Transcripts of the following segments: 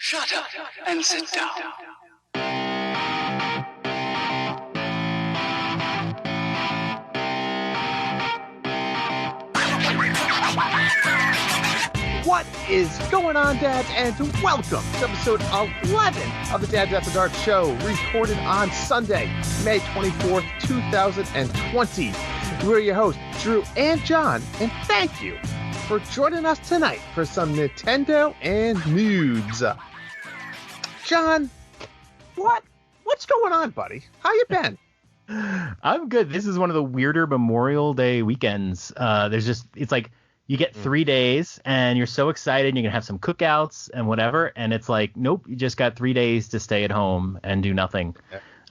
Shut up and sit down. What is going on, Dads, and welcome to episode 11 of the Dads After Dark show, recorded on Sunday, May 24th, 2020. We're your hosts, Drew and John, and thank you for joining us tonight for some Nintendo and nudes. John, what's going on, buddy? How you been? I'm good. This is one of the weirder Memorial Day weekends. It's like you get 3 days and you're so excited. You can have some cookouts and whatever. And it's like, nope, you just got 3 days to stay at home and do nothing.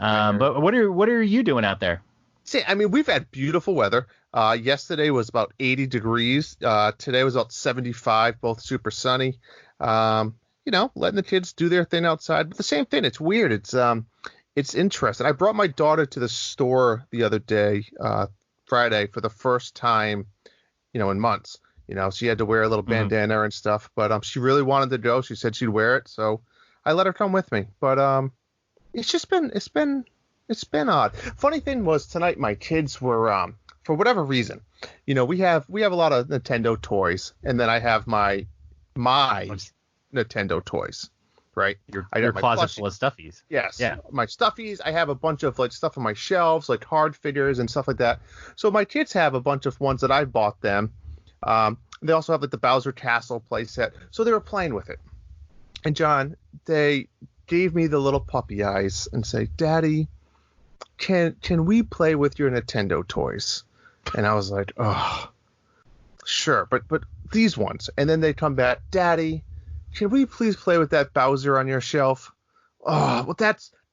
But what are you doing out there? See, I mean, we've had beautiful weather. Yesterday was about 80 degrees. Today was about 75, both super sunny. Letting the kids do their thing outside. But the same thing, it's weird. It's interesting. I brought my daughter to the store the other day, Friday, for the first time, in months. She had to wear a little bandana and stuff, but she really wanted to go. She said she'd wear it, so I let her come with me. But it's been odd. Funny thing was tonight, my kids were for whatever reason, we have a lot of Nintendo toys, and then I have my Nintendo toys, right? Your closet full of stuffies. Yes. Yeah. My stuffies. I have a bunch of stuff on my shelves, like hard figures and stuff like that. So my kids have a bunch of ones that I bought them. They also have the Bowser Castle playset. So they were playing with it. And John, they gave me the little puppy eyes and say, "Daddy, can we play with your Nintendo toys?" And I was like, "Oh, sure, but these ones." And then they come back, "Daddy, can we please play with that Bowser on your shelf?" Oh, well,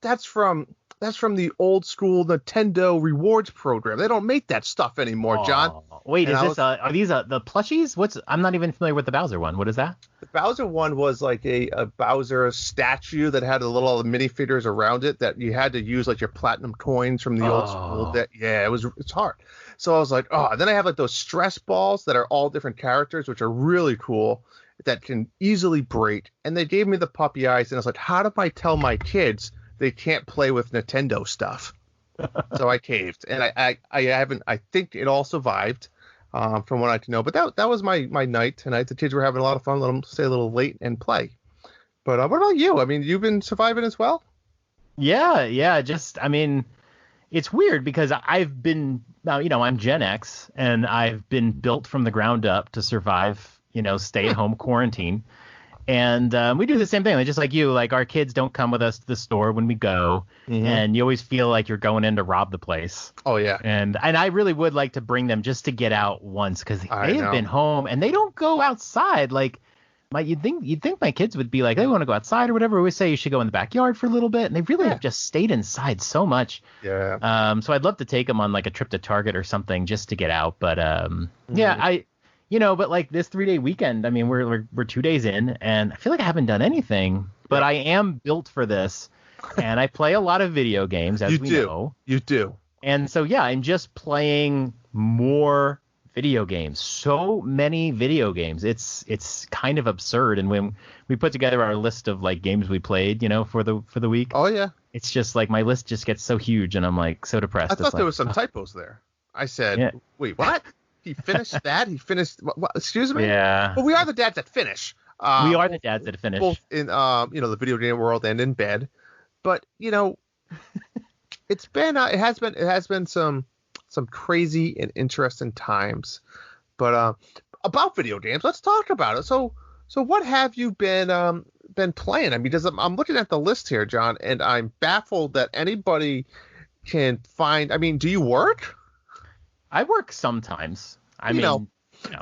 that's from the old school Nintendo rewards program. They don't make that stuff anymore, John. Wait, are these the plushies? I'm not even familiar with the Bowser one. What is that? The Bowser one was like a Bowser statue that had a little minifigures around it that you had to use your platinum coins from the old school. It's hard. So I was like, then I have those stress balls that are all different characters, which are really cool, that can easily break. And they gave me the puppy eyes, and I was like, how do I tell my kids they can't play with Nintendo stuff? So I caved, and I think it all survived, from what I can know. But that was my night tonight. The kids were having a lot of fun. Let them stay a little late and play. But what about you? I mean, you've been surviving as well? Yeah. It's weird because I've been, I'm Gen X, and I've been built from the ground up to survive, stay at home quarantine. And we do the same thing. Just like you, our kids don't come with us to the store when we go. Mm-hmm. And you always feel like you're going in to rob the place. Oh, yeah. And I really would like to bring them just to get out once, because they have been home and they don't go outside. You'd think my kids would be like, they want to go outside or whatever. We always say you should go in the backyard for a little bit. And they really have just stayed inside so much. Yeah. So I'd love to take them on a trip to Target or something just to get out. But but this 3-day weekend, I mean, we're 2 days in, and I feel like I haven't done anything, but I am built for this, and I play a lot of video games, as we know. You do. And so, I'm just playing more video games. So many video games. It's kind of absurd. And when we put together our list of games we played, for the week. Oh yeah. It's just my list just gets so huge, and I'm so depressed. I thought there was some typos there. I said, wait, what? He finished that? He finished what? Excuse me? Yeah. But we are the dads that finish. We are the dads that finish. Both in the video game world and in bed. But it has been some crazy and interesting times. But about video games, let's talk about it. So what have you been playing? I mean, because I'm looking at the list here, John, and I'm baffled that anybody can find. I mean, do you work? I work sometimes.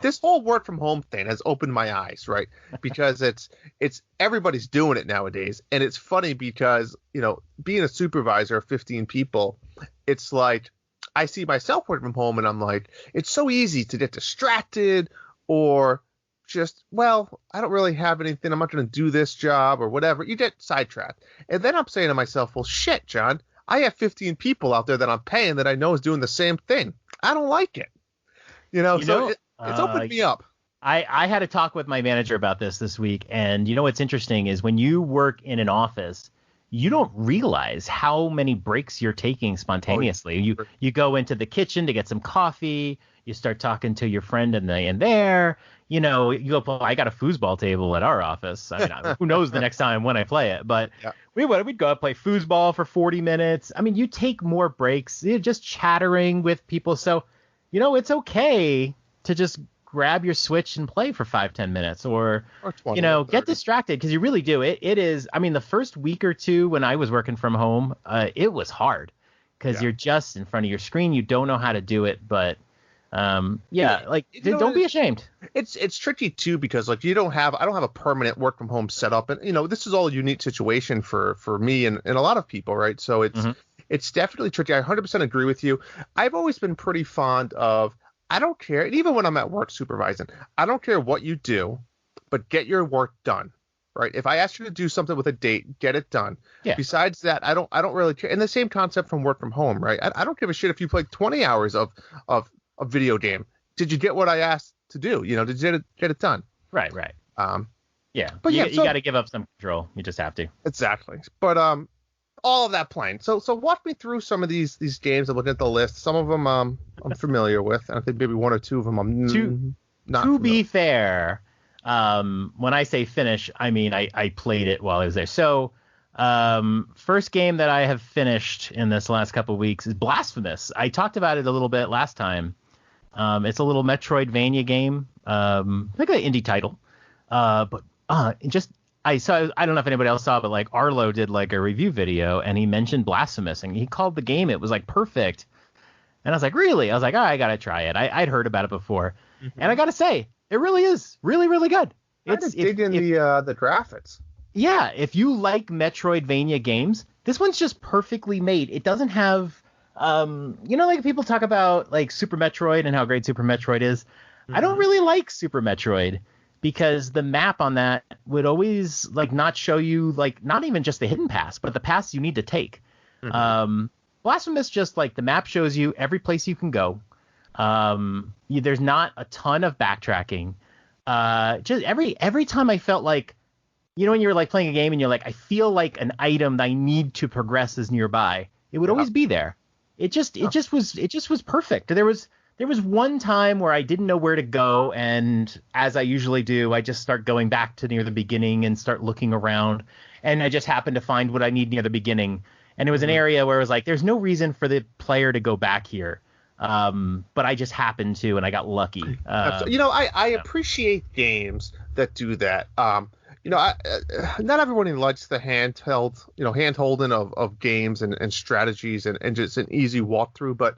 This whole work from home thing has opened my eyes, right? Because it's everybody's doing it nowadays. And it's funny because, being a supervisor of 15 people, it's like I see myself working from home and I'm like, it's so easy to get distracted or just, I don't really have anything. I'm not going to do this job or whatever. You get sidetracked. And then I'm saying to myself, well, shit, John, I have 15 people out there that I'm paying that I know is doing the same thing. I don't like it. It's opened me up. I had a talk with my manager about this week, and you know what's interesting is when you work in an office, you don't realize how many breaks you're taking spontaneously. You go into the kitchen to get some coffee, you start talking to your friend in there, you know, you go play. I got a foosball table at our office. I mean, who knows the next time when I play it, but Yeah. we'd go out play foosball for 40 minutes. I mean, you take more breaks, you're just chattering with people. So, you know, it's okay to just grab your Switch and play for 5-10 minutes or 20 you know, or get 30. distracted because you really do. It is. I mean, the first week or two when I was working from home, it was hard because you're just in front of your screen. You don't know how to do it. But like, don't be ashamed. It's tricky too because like I don't have a permanent work from home setup, and you know this is all a unique situation for me and a lot of people, right? So it's definitely tricky. I 100% agree with you. I've always been pretty fond of. I don't care, and even when I'm at work supervising, I don't care what you do, but get your work done, right? If I ask you to do something with a date, get it done. Yeah. Besides that, I don't really care. And the same concept from work from home, right? I don't give a shit if you played 20 hours of a video game. Did you get what I asked to do? You know, did you get it done? Right. Yeah. But you so, got to give up some control. You just have to. Exactly. But all of that playing. So walk me through some of these games. I'm looking at the list. Some of them I'm familiar with. I think maybe one or two of them I'm not. To be fair, when I say finish, I mean I played it while I was there. So first game that I have finished in this last couple of weeks is Blasphemous. I talked about it a little bit last time. It's a little Metroidvania game, like an indie title. But I don't know if anybody else saw, but like Arlo did like a review video and he mentioned Blasphemous and he called the game. It was like perfect. And I was like, really? I was like, oh, I got to try it. I'd heard about it before. And I got to say, it really is really, really good. It's digging the graphics. Yeah. If you like Metroidvania games, this one's just perfectly made. It doesn't have, you know, like people talk about like Super Metroid and how great Super Metroid is. I don't really like Super Metroid. Because the map on that would always like not show you like not even just the hidden paths, but the paths you need to take. Blasphemous just like the map shows you every place you can go. There's not a ton of backtracking. Just every time I felt like, you know, when you're like playing a game and you're like, I feel like an item that I need to progress is nearby. It would always be there. It just was perfect. There was one time where I didn't know where to go, and as I usually do, I just start going back to near the beginning and start looking around, and I just happened to find what I need near the beginning. And it was an area where it was like, there's no reason for the player to go back here, but I just happened to, and I got lucky. You know, I appreciate games that do that. You know, not everyone likes the hand-holding of games and strategies and just an easy walkthrough, but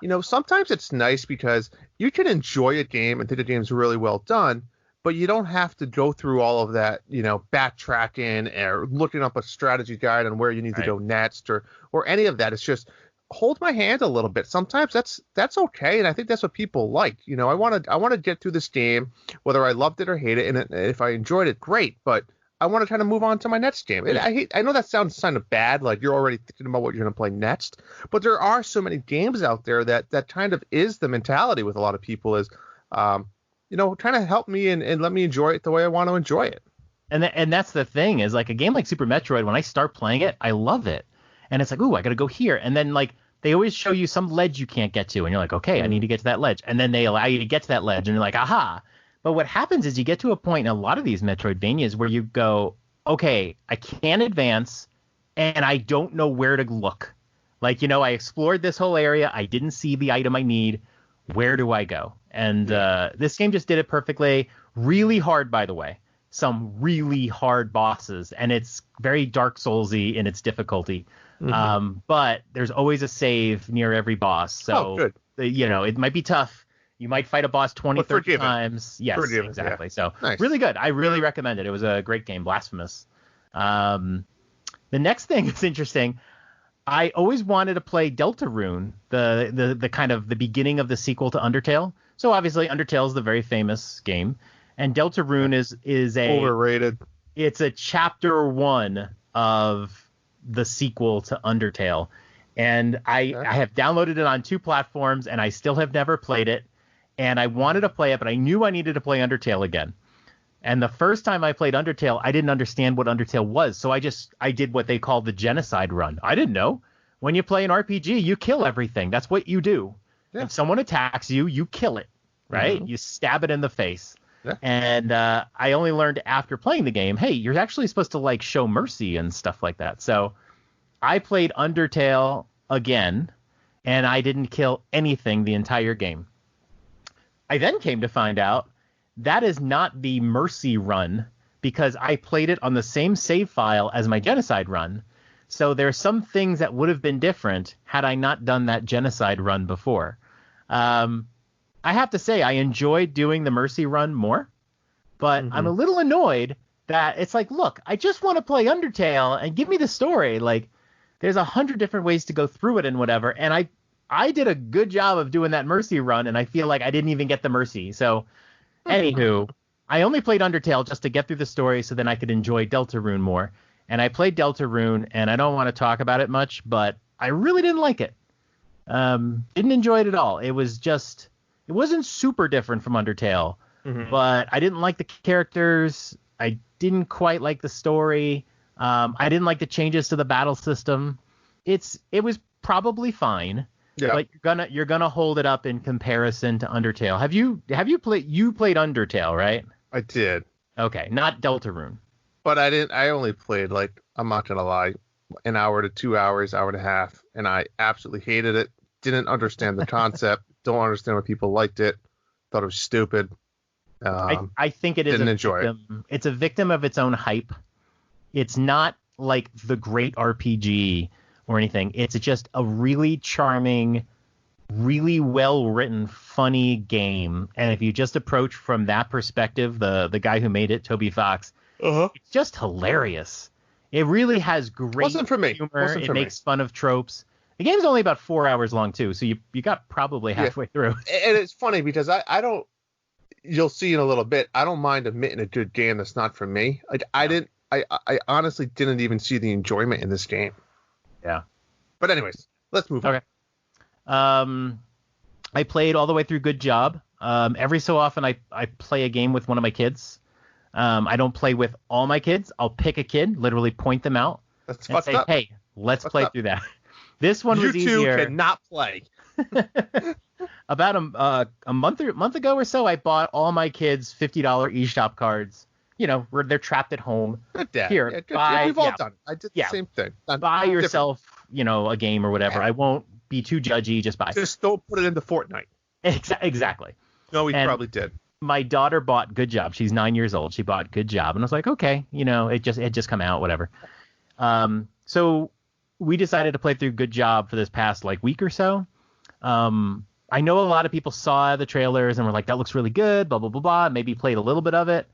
you know, sometimes it's nice because you can enjoy a game and think the game's really well done, but you don't have to go through all of that, you know, backtracking or looking up a strategy guide on where you need to go next or any of that. It's just hold my hand a little bit. Sometimes that's okay, and I think that's what people like. You know, I want to get through this game, whether I loved it or hate it, and if I enjoyed it, great. But I want to kind of move on to my next game. And I know that sounds kind of bad, like you're already thinking about what you're going to play next. But there are so many games out there that kind of is the mentality with a lot of people is, you know, trying to help me and let me enjoy it the way I want to enjoy it. And that's the thing is like a game like Super Metroid, when I start playing it, I love it. And it's like, ooh, I got to go here. And then like they always show you some ledge you can't get to. And you're like, okay, I need to get to that ledge. And then they allow you to get to that ledge. And you're like, aha. But what happens is you get to a point in a lot of these Metroidvanias where you go, okay, I can't advance and I don't know where to look. Like, you know, I explored this whole area. I didn't see the item I need. Where do I go? And this game just did it perfectly. Really hard, by the way. Some really hard bosses. And it's very Dark Souls-y in its difficulty. But there's always a save near every boss. So, you know, it might be tough. You might fight a boss 20, 30 times. Yes, exactly. Yeah. So really good. I really recommend it. It was a great game, Blasphemous. The next thing is interesting. I always wanted to play Deltarune, the kind of the beginning of the sequel to Undertale. So obviously Undertale is the very famous game, and Deltarune is a overrated. It's a chapter 1 of the sequel to Undertale, and I have downloaded it on 2 platforms, and I still have never played it. and I wanted to play it, but I knew I needed to play Undertale again. And the first time I played Undertale, I didn't understand what Undertale was. So I did what they call the genocide run. I didn't know. When you play an RPG, you kill everything. That's what you do. Yeah. If someone attacks you, you kill it, right? Mm-hmm. You stab it in the face. Yeah. And I only learned after playing the game, hey, you're actually supposed to like show mercy and stuff like that. So I played Undertale again, and I didn't kill anything the entire game. I then came to find out that is not the mercy run, because I played it on the same save file as my genocide run. So there's some things that would have been different had I not done that genocide run before. I have to say I enjoyed doing the mercy run more, but I'm a little annoyed that it's like, look, I just want to play Undertale and give me the story. Like, there's 100 different ways to go through it and whatever. And I did a good job of doing that mercy run, and I feel like I didn't even get the mercy. So anywho, I only played Undertale just to get through the story so then I could enjoy Deltarune more. And I played Deltarune, and I don't want to talk about it much, but I really didn't like it. Didn't enjoy it at all. It wasn't super different from Undertale, but I didn't like the characters. I didn't quite like the story. I didn't like the changes to the battle system. It was probably fine, but you're gonna hold it up in comparison to Undertale. Have you played Undertale, right? I did. Okay, not Deltarune. But I didn't. I only played, like, I'm not gonna lie, an hour to 2 hours, hour and a half, and I absolutely hated it. Didn't understand the concept. Don't understand why people liked it. Thought it was stupid. I think it is. Didn't enjoy it. It's a victim of its own hype. It's not like the great RPG or anything. It's just a really charming, really well written, funny game. And if you just approach from that perspective, the guy who made it, Toby Fox, it's just hilarious. It really has great humor. It makes fun of tropes. The game's only about 4 hours long too, so you got probably halfway through. And it's funny because I don't. You'll see in a little bit. I don't mind admitting a good game that's not for me. Like I honestly didn't even see the enjoyment in this game. Yeah. But anyways, let's move on. Okay. I played all the way through Good Job. Every so often I play a game with one of my kids. I don't play with all my kids. I'll pick a kid, literally point them out, and say, hey, let's play through that. This one was easier. You two cannot play. About a month ago or so, I bought all my kids $50 eShop cards. You know, where they're trapped at home. Good dad. Here, we've all done it. I did the same thing. Buy yourself, a game or whatever. I won't be too judgy. Just buy. Just don't put it into Fortnite. Exactly. No, we probably did. My daughter bought Good Job. She's 9 years old. She bought Good Job, and I was like, okay, it just come out, whatever. So we decided to play through Good Job for this past week or so. I know a lot of people saw the trailers and were like, that looks really good, blah, blah, blah, blah. Maybe played a little bit of it.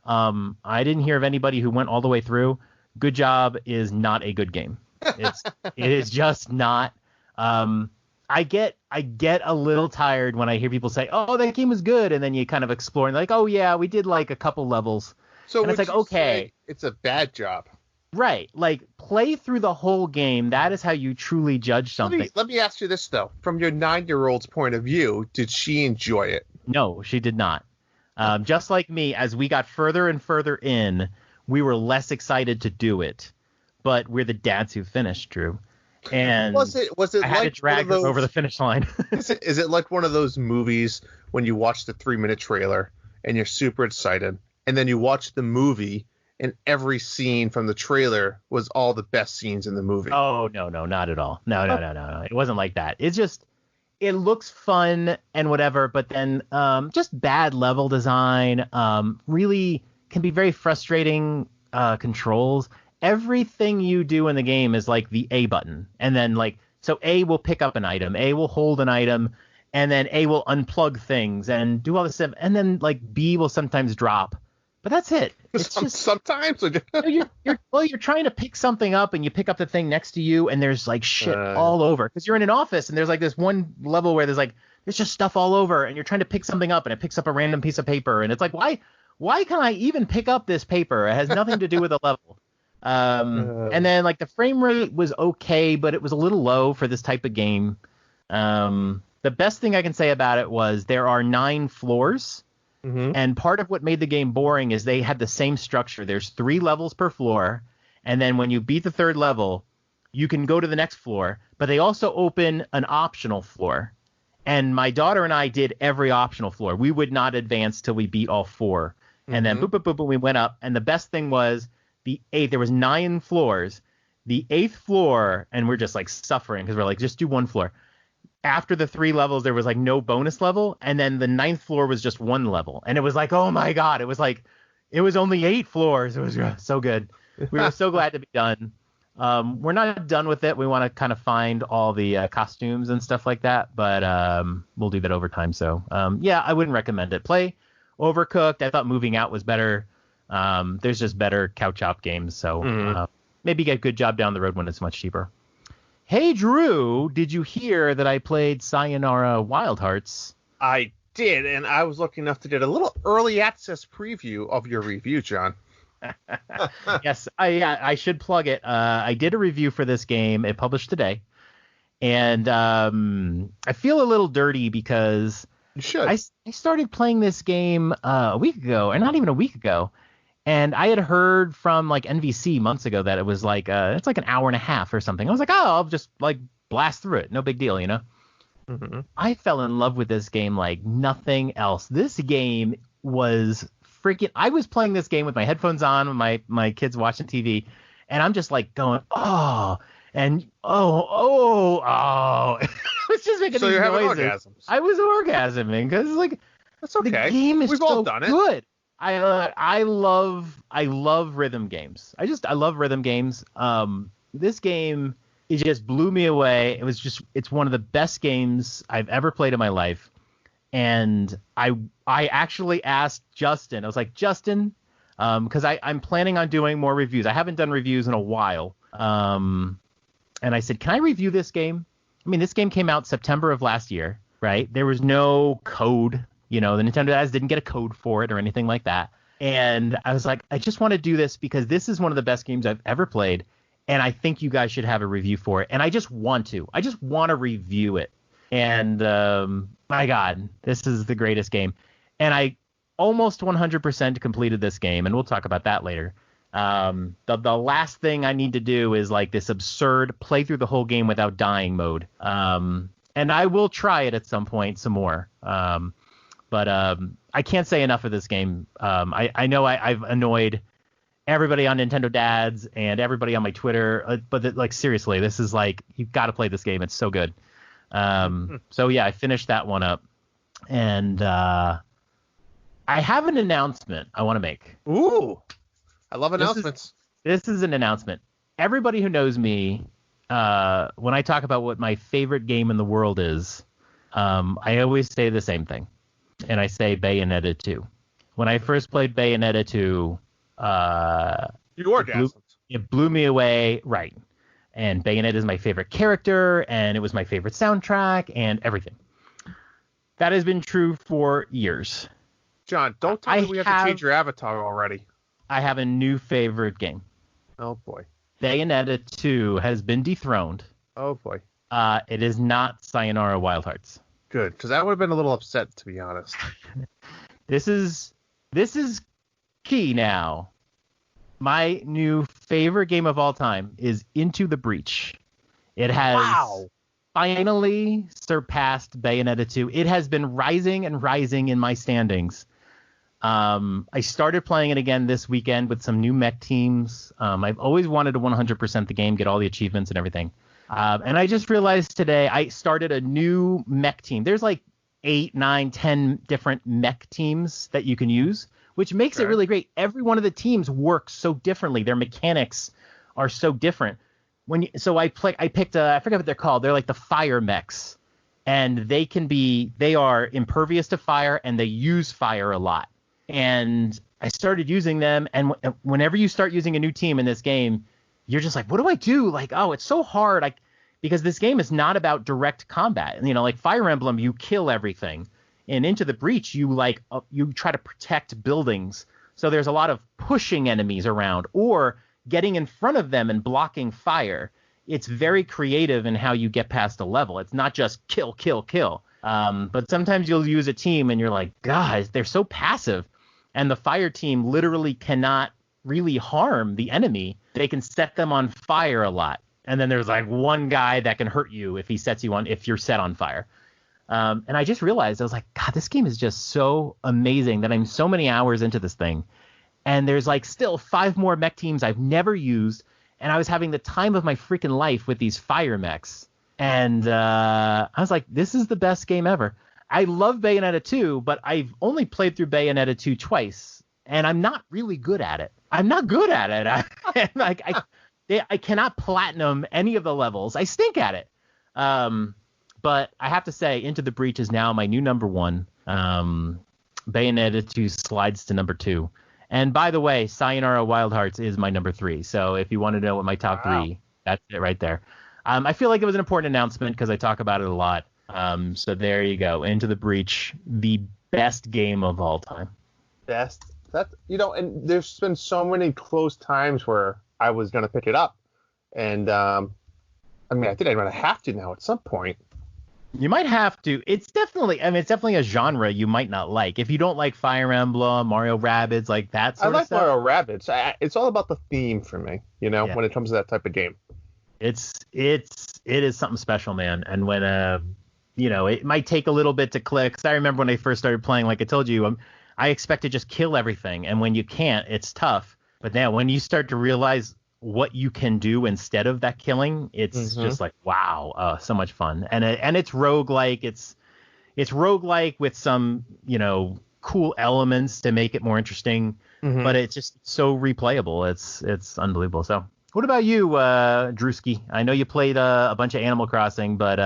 I didn't hear of anybody who went all the way through. Good Job is not a good game. It is just not. I get a little tired when I hear people say, oh, that game was good. And then you kind of explore and like, oh, yeah, we did a couple levels. So and it's like, okay, it's a bad job. Right. Play through the whole game. That is how you truly judge something. Let me ask you this, though. From your 9-year-old's point of view, did she enjoy it? No, she did not. Just like me, as we got further and further in, we were less excited to do it. But we're the dads who finished, Drew. And was it I had to drag her over the finish line. Is it like one of those movies when you watch the 3-minute trailer and you're super excited, and then you watch the movie and every scene from the trailer was all the best scenes in the movie? Oh, no, not at all. No. It wasn't like that. It's just, it looks fun and whatever, but then just bad level design, really can be very frustrating controls. Everything you do in the game is like the A button. And then so A will pick up an item, A will hold an item, and then A will unplug things and do all this stuff. And then B will sometimes drop. But that's it. It's just sometimes you're trying to pick something up and you pick up the thing next to you and there's shit all over because you're in an office and there's this one level where there's just stuff all over and you're trying to pick something up and it picks up a random piece of paper and it's like, why can I even pick up this paper? It has nothing to do with the level. And then the frame rate was okay, but it was a little low for this type of game. The best thing I can say about it was there are 9 floors. Mm-hmm. And part of what made the game boring is they had the same structure. There's 3 levels per floor. And then when you beat the 3rd level, you can go to the next floor. But they also open an optional floor. And my daughter and I did every optional floor. We would not advance till we beat all 4. And then boop, boop, boop, boop, we went up. And the best thing was there was 9 floors. The 8th floor, and we're just like suffering because we're like, just do 1 floor. After the 3 levels, there was like no bonus level. And then the 9th floor was just 1 level. And it was like, oh my God. It was like, it was only 8 floors. It was so good. We were so glad to be done. We're not done with it. We want to kind of find all the costumes and stuff like that. But we'll do that over time. So yeah, I wouldn't recommend it. Play Overcooked. I thought Moving Out was better. There's just better couch op games. So maybe get Good Job down the road when it's much cheaper. Hey, Drew, did you hear that I played Sayonara Wild Hearts? I did, and I was lucky enough to get a little early access preview of your review, John. Yes, I should plug it. I did a review for this game. It published today. And I feel a little dirty because You should. I started playing this game a week ago, or not even a week ago. And I had heard from like NVC months ago that it was like it's like an hour and a half or something. I was like, oh, I'll just like blast through it. No big deal, you know? Mm-hmm. I fell in love with this game like nothing else. This game was freaking... I was playing this game with my headphones on, with my kids watching TV, and I'm just like going, oh, and oh. It was just making these noises. Orgasms. I was orgasming because like That's okay. the game is We've so all done it. good. I love rhythm games. I love rhythm games. This game, it just blew me away. It's one of the best games I've ever played in my life. And I actually asked Justin. I was like, Justin, because I'm planning on doing more reviews. I haven't done reviews in a while. And I said, can I review this game? I mean, this game came out September of last year, right? There was no code. You know, the Nintendo guys didn't get a code for it or anything like that. And I was like, I just want to do this because this is one of the best games I've ever played. And I think you guys should have a review for it. And I just want to review it. And my God, this is the greatest game. And I almost 100% completed this game. And we'll talk about that later. The last thing I need to do is like this absurd play through the whole game without dying mode. And I will try it at some point some more. But I can't say enough of this game. I know I've annoyed everybody on Nintendo Dads and everybody on my Twitter. But like, seriously, this is like, you've got to play this game. It's so good. So, yeah, I finished that one up. And I have an announcement I want to make. Ooh, I love announcements. This is an announcement. Everybody who knows me, when I talk about what my favorite game in the world is, I always say the same thing. And I say Bayonetta 2. When I first played Bayonetta 2, it blew me away, right? And Bayonetta is my favorite character, and it was my favorite soundtrack, and everything. That has been true for years. John, don't tell me we have to change your avatar already. I have a new favorite game. Oh, boy. Bayonetta 2 has been dethroned. Oh, boy. It is not Sayonara Wild Hearts. Good, because I would have been a little upset, to be honest. This is key now. My new favorite game of all time is Into the Breach. It has finally surpassed Bayonetta 2. It has been rising and rising in my standings. I started playing it again this weekend with some new mech teams. I've always wanted to 100% the game, get all the achievements and everything. And I just realized today I started a new mech team. There's like 8, 9, 10 different mech teams that you can use, which makes it really great. Every one of the teams works so differently. Their mechanics are so different. I picked I forget what they're called. They're like the fire mechs, and they are impervious to fire, and they use fire a lot. And I started using them, and whenever you start using a new team in this game, you're just like, what do I do? Like, oh, it's so hard. Because this game is not about direct combat. You know, like Fire Emblem, you kill everything. And Into the Breach, you try to protect buildings. So there's a lot of pushing enemies around or getting in front of them and blocking fire. It's very creative in how you get past a level. It's not just kill, kill, kill. But sometimes you'll use a team and you're like, guys, they're so passive. And the fire team literally cannot really harm the enemy. They can set them on fire a lot. And then there's like one guy that can hurt you if you're set on fire. And I just realized, I was like, God, this game is just so amazing that I'm so many hours into this thing. And there's like still 5 more mech teams I've never used. And I was having the time of my freaking life with these fire mechs. And I was like, this is the best game ever. I love Bayonetta 2, but I've only played through Bayonetta 2 twice. And I'm not really good at it. I'm not good at it. I cannot platinum any of the levels. I stink at it. But I have to say, Into the Breach is now my new number 1. Bayonetta 2 slides to number 2. And by the way, Sayonara Wild Hearts is my number 3. So if you want to know what my top 3, that's it right there. I feel like it was an important announcement because I talk about it a lot. So there you go. Into the Breach, the best game of all time. Best. That's, and there's been so many close times where I was going to pick it up. And, I think I'm going to have to now at some point. You might have to. It's definitely a genre you might not like. If you don't like Fire Emblem, Mario Rabbids, like that sort of stuff. I like Mario Rabbids. It's all about the theme for me, when it comes to that type of game. It is something special, man. And when, it might take a little bit to click. 'Cause I remember when I first started playing, like I told you, I expect to just kill everything. And when you can't, it's tough. But now when you start to realize what you can do instead of that killing, it's just like, wow, so much fun. And it's roguelike. It's roguelike with some, cool elements to make it more interesting, but it's just so replayable. It's unbelievable. So what about you, Drewski? I know you played a bunch of Animal Crossing, but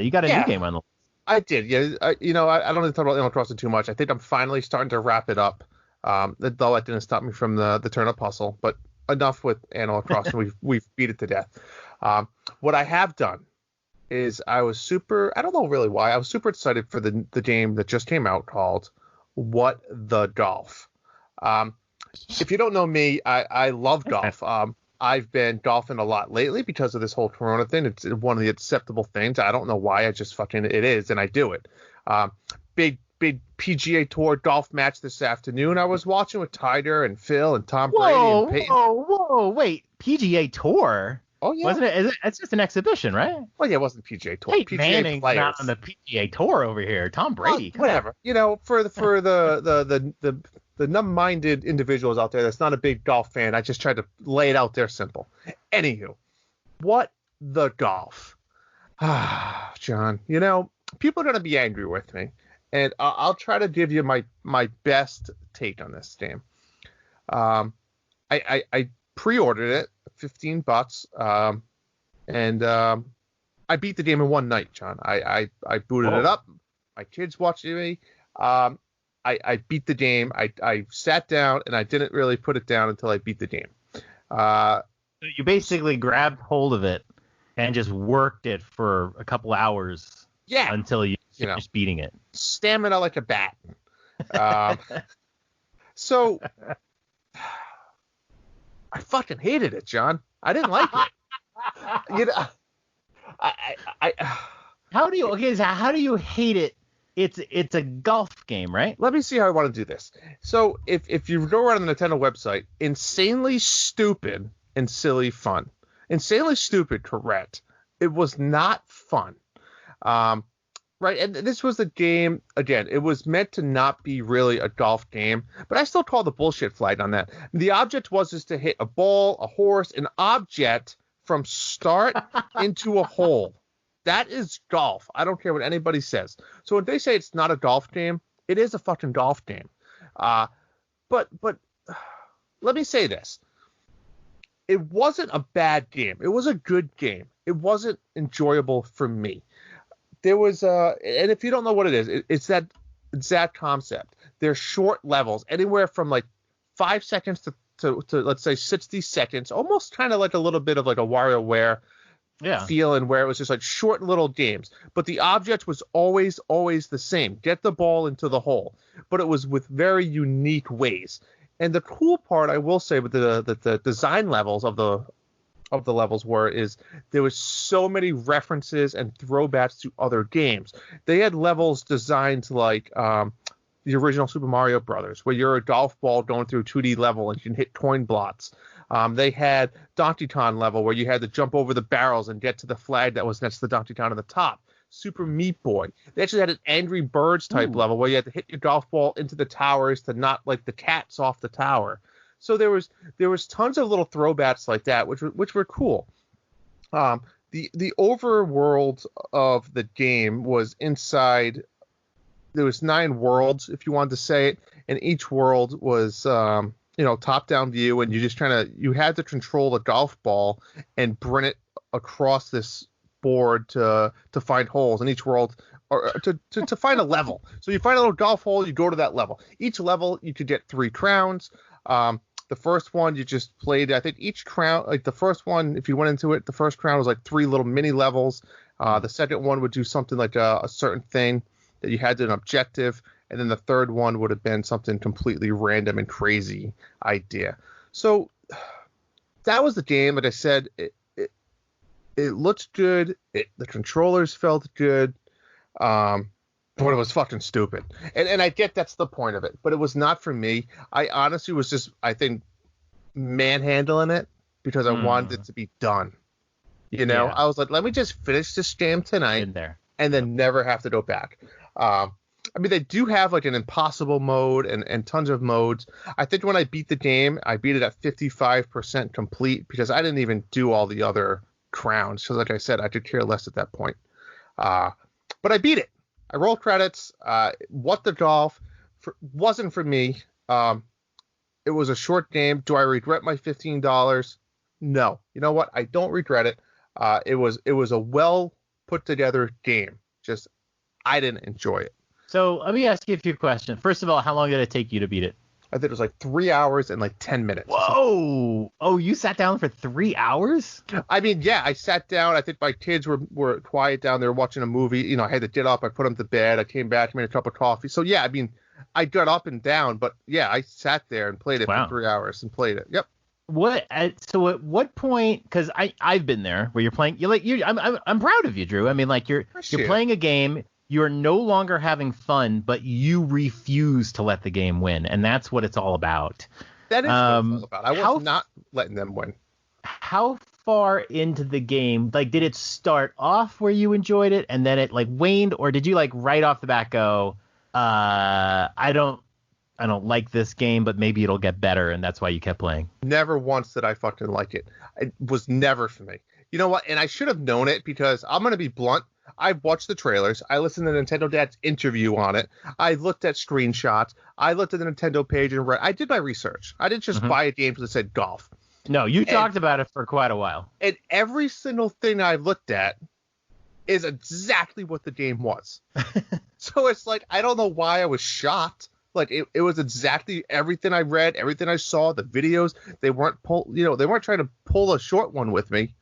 you got a new game on the list. I did. Yeah. I don't need to talk about Animal Crossing too much. I think I'm finally starting to wrap it up. Though that didn't stop me from the turnip hustle, but enough with Animal Crossing. we've beat it to death. What I have done is I was super, I don't know really why, I was super excited for the game that just came out called What the Golf. If you don't know me, I love golf. I've been golfing a lot lately because of this whole Corona thing. It's one of the acceptable things. I don't know why. I just fucking it is, and I do it. Big PGA Tour golf match this afternoon. I was watching with Tiger and Phil and Tom Brady and Peyton. Whoa! Wait, PGA Tour? Oh yeah, wasn't it? It's just an exhibition, right? Well, yeah, it wasn't PGA Tour. Peyton PGA Manning's players. not on the PGA Tour over here. Tom Brady, whatever. For the numb-minded individuals out there that's not a big golf fan, I just tried to lay it out there simple. Anywho, what the golf? John, people are going to be angry with me, and I'll try to give you my best take on this game. I pre-ordered it, $15, and I beat the game in one night, John. I booted it up. My kids watching me. I beat the game. I sat down and I didn't really put it down until I beat the game. So you basically grabbed hold of it and just worked it for a couple hours. Yeah. Until you finished beating it. Stamina like a bat. So I fucking hated it, John. I didn't like it. How do you hate it? It's a golf game, right? Let me see how I want to do this. So if you go around the Nintendo website, insanely stupid and silly fun. Insanely stupid, correct. It was not fun. Right, and this was the game, again, it was meant to not be really a golf game, but I still call the bullshit flag on that. The object was just to hit a ball, a horse, an object from start into a hole. That is golf. I don't care what anybody says. So when they say it's not a golf game, it is a fucking golf game. But let me say this. It wasn't a bad game. It was a good game. It wasn't enjoyable for me. There was and if you don't know what it is, it's that concept. They're short levels, anywhere from like 5 seconds to let's say 60 seconds, almost kind of like a little bit of like a WarioWare feeling, where it was just like short little games. But the object was always the same: get the ball into the hole. But it was with very unique ways. And the cool part, I will say, with the design levels of of the levels were is there was so many references and throwbacks to other games. They had levels designed like the original Super Mario Brothers, where you're a golf ball going through a 2D level and you can hit coin blots. They had Donkey Kong level where you had to jump over the barrels and get to the flag that was next to the Donkey Kong on the top. Super Meat Boy. They actually had an Angry Birds type level where you had to hit your golf ball into the towers to knock like the cats off the tower. So there was tons of little throwbacks like that, which were cool. The overworld of the game was inside. There was 9 worlds, if you wanted to say it, and each world was top-down view, and you had to control the golf ball and bring it across this board to find holes in each world, or to find a level. So you find a little golf hole, you go to that level. Each level you could get 3 crowns. The first one you just played, I think each crown, like the first one, if you went into it, the first crown was like 3 little mini levels. The second one would do something like a certain thing that you had to an objective, and then the third one would have been something completely random and crazy idea. So that was the game. Like I said, it looked good. The controllers felt good. But it was fucking stupid. And I get that's the point of it, but it was not for me. I honestly was just, I think, manhandling it because I wanted it to be done. Yeah. I was like, let me just finish this game tonight and then never have to go back. I mean, they do have like an impossible mode and tons of modes. I think when I beat the game, I beat it at 55% complete because I didn't even do all the other crowns. So like I said, I could care less at that point. But I beat it. I rolled credits. What the Golf wasn't for me. It was a short game. Do I regret my $15? No. You know what? I don't regret it. It was a well put together game. Just I didn't enjoy it. So let me ask you a few questions. First of all, how long did it take you to beat it? I think it was like 3 hours and like 10 minutes. Whoa! Oh, you sat down for 3 hours? I mean, yeah, I sat down. I think my kids were quiet down there watching a movie. I had to get up. I put them to bed. I came back, made a cup of coffee. So, yeah, I mean, I got up and down. But, yeah, I sat there and played it for 3 hours and played it. Yep. So at what point? Because I've been there where you're playing. I'm proud of you, Drew. I mean, like you're playing a game. You're no longer having fun, but you refuse to let the game win, and that's what it's all about. That is what it's all about. I was not letting them win. How far into the game, like, did it start off where you enjoyed it, and then it like waned, or did you like right off the bat go, I don't like this game, but maybe it'll get better, and that's why you kept playing? Never once did I fucking like it. It was never for me. You know what? And I should have known it because I'm gonna be blunt. I watched the trailers. I listened to Nintendo Dad's interview on it. I looked at screenshots. I looked at the Nintendo page and read. I did my research. I didn't just buy a game because it said golf. No, you talked about it for quite a while. And every single thing I looked at is exactly what the game was. So it's like, I don't know why I was shocked. Like it was exactly everything I read, everything I saw, the videos. They weren't they weren't trying to pull a short one with me.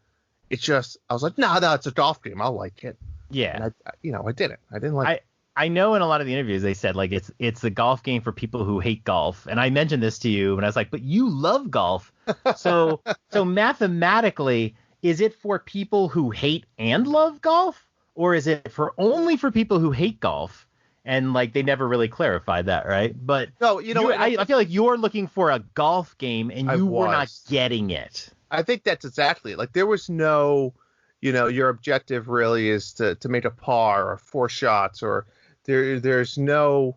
It's just, I was like, no, it's a golf game. I'll like it. Yeah. And I didn't. I didn't like it. I know in a lot of the interviews they said like it's a golf game for people who hate golf. And I mentioned this to you and I was like, but you love golf. So mathematically, is it for people who hate and love golf? Or is it only for people who hate golf? And like they never really clarified that, right? But no, I feel like you're looking for a golf game and you were not getting it. I think that's exactly it. Like there was no, your objective really is to make a par or 4 shots, or there's no,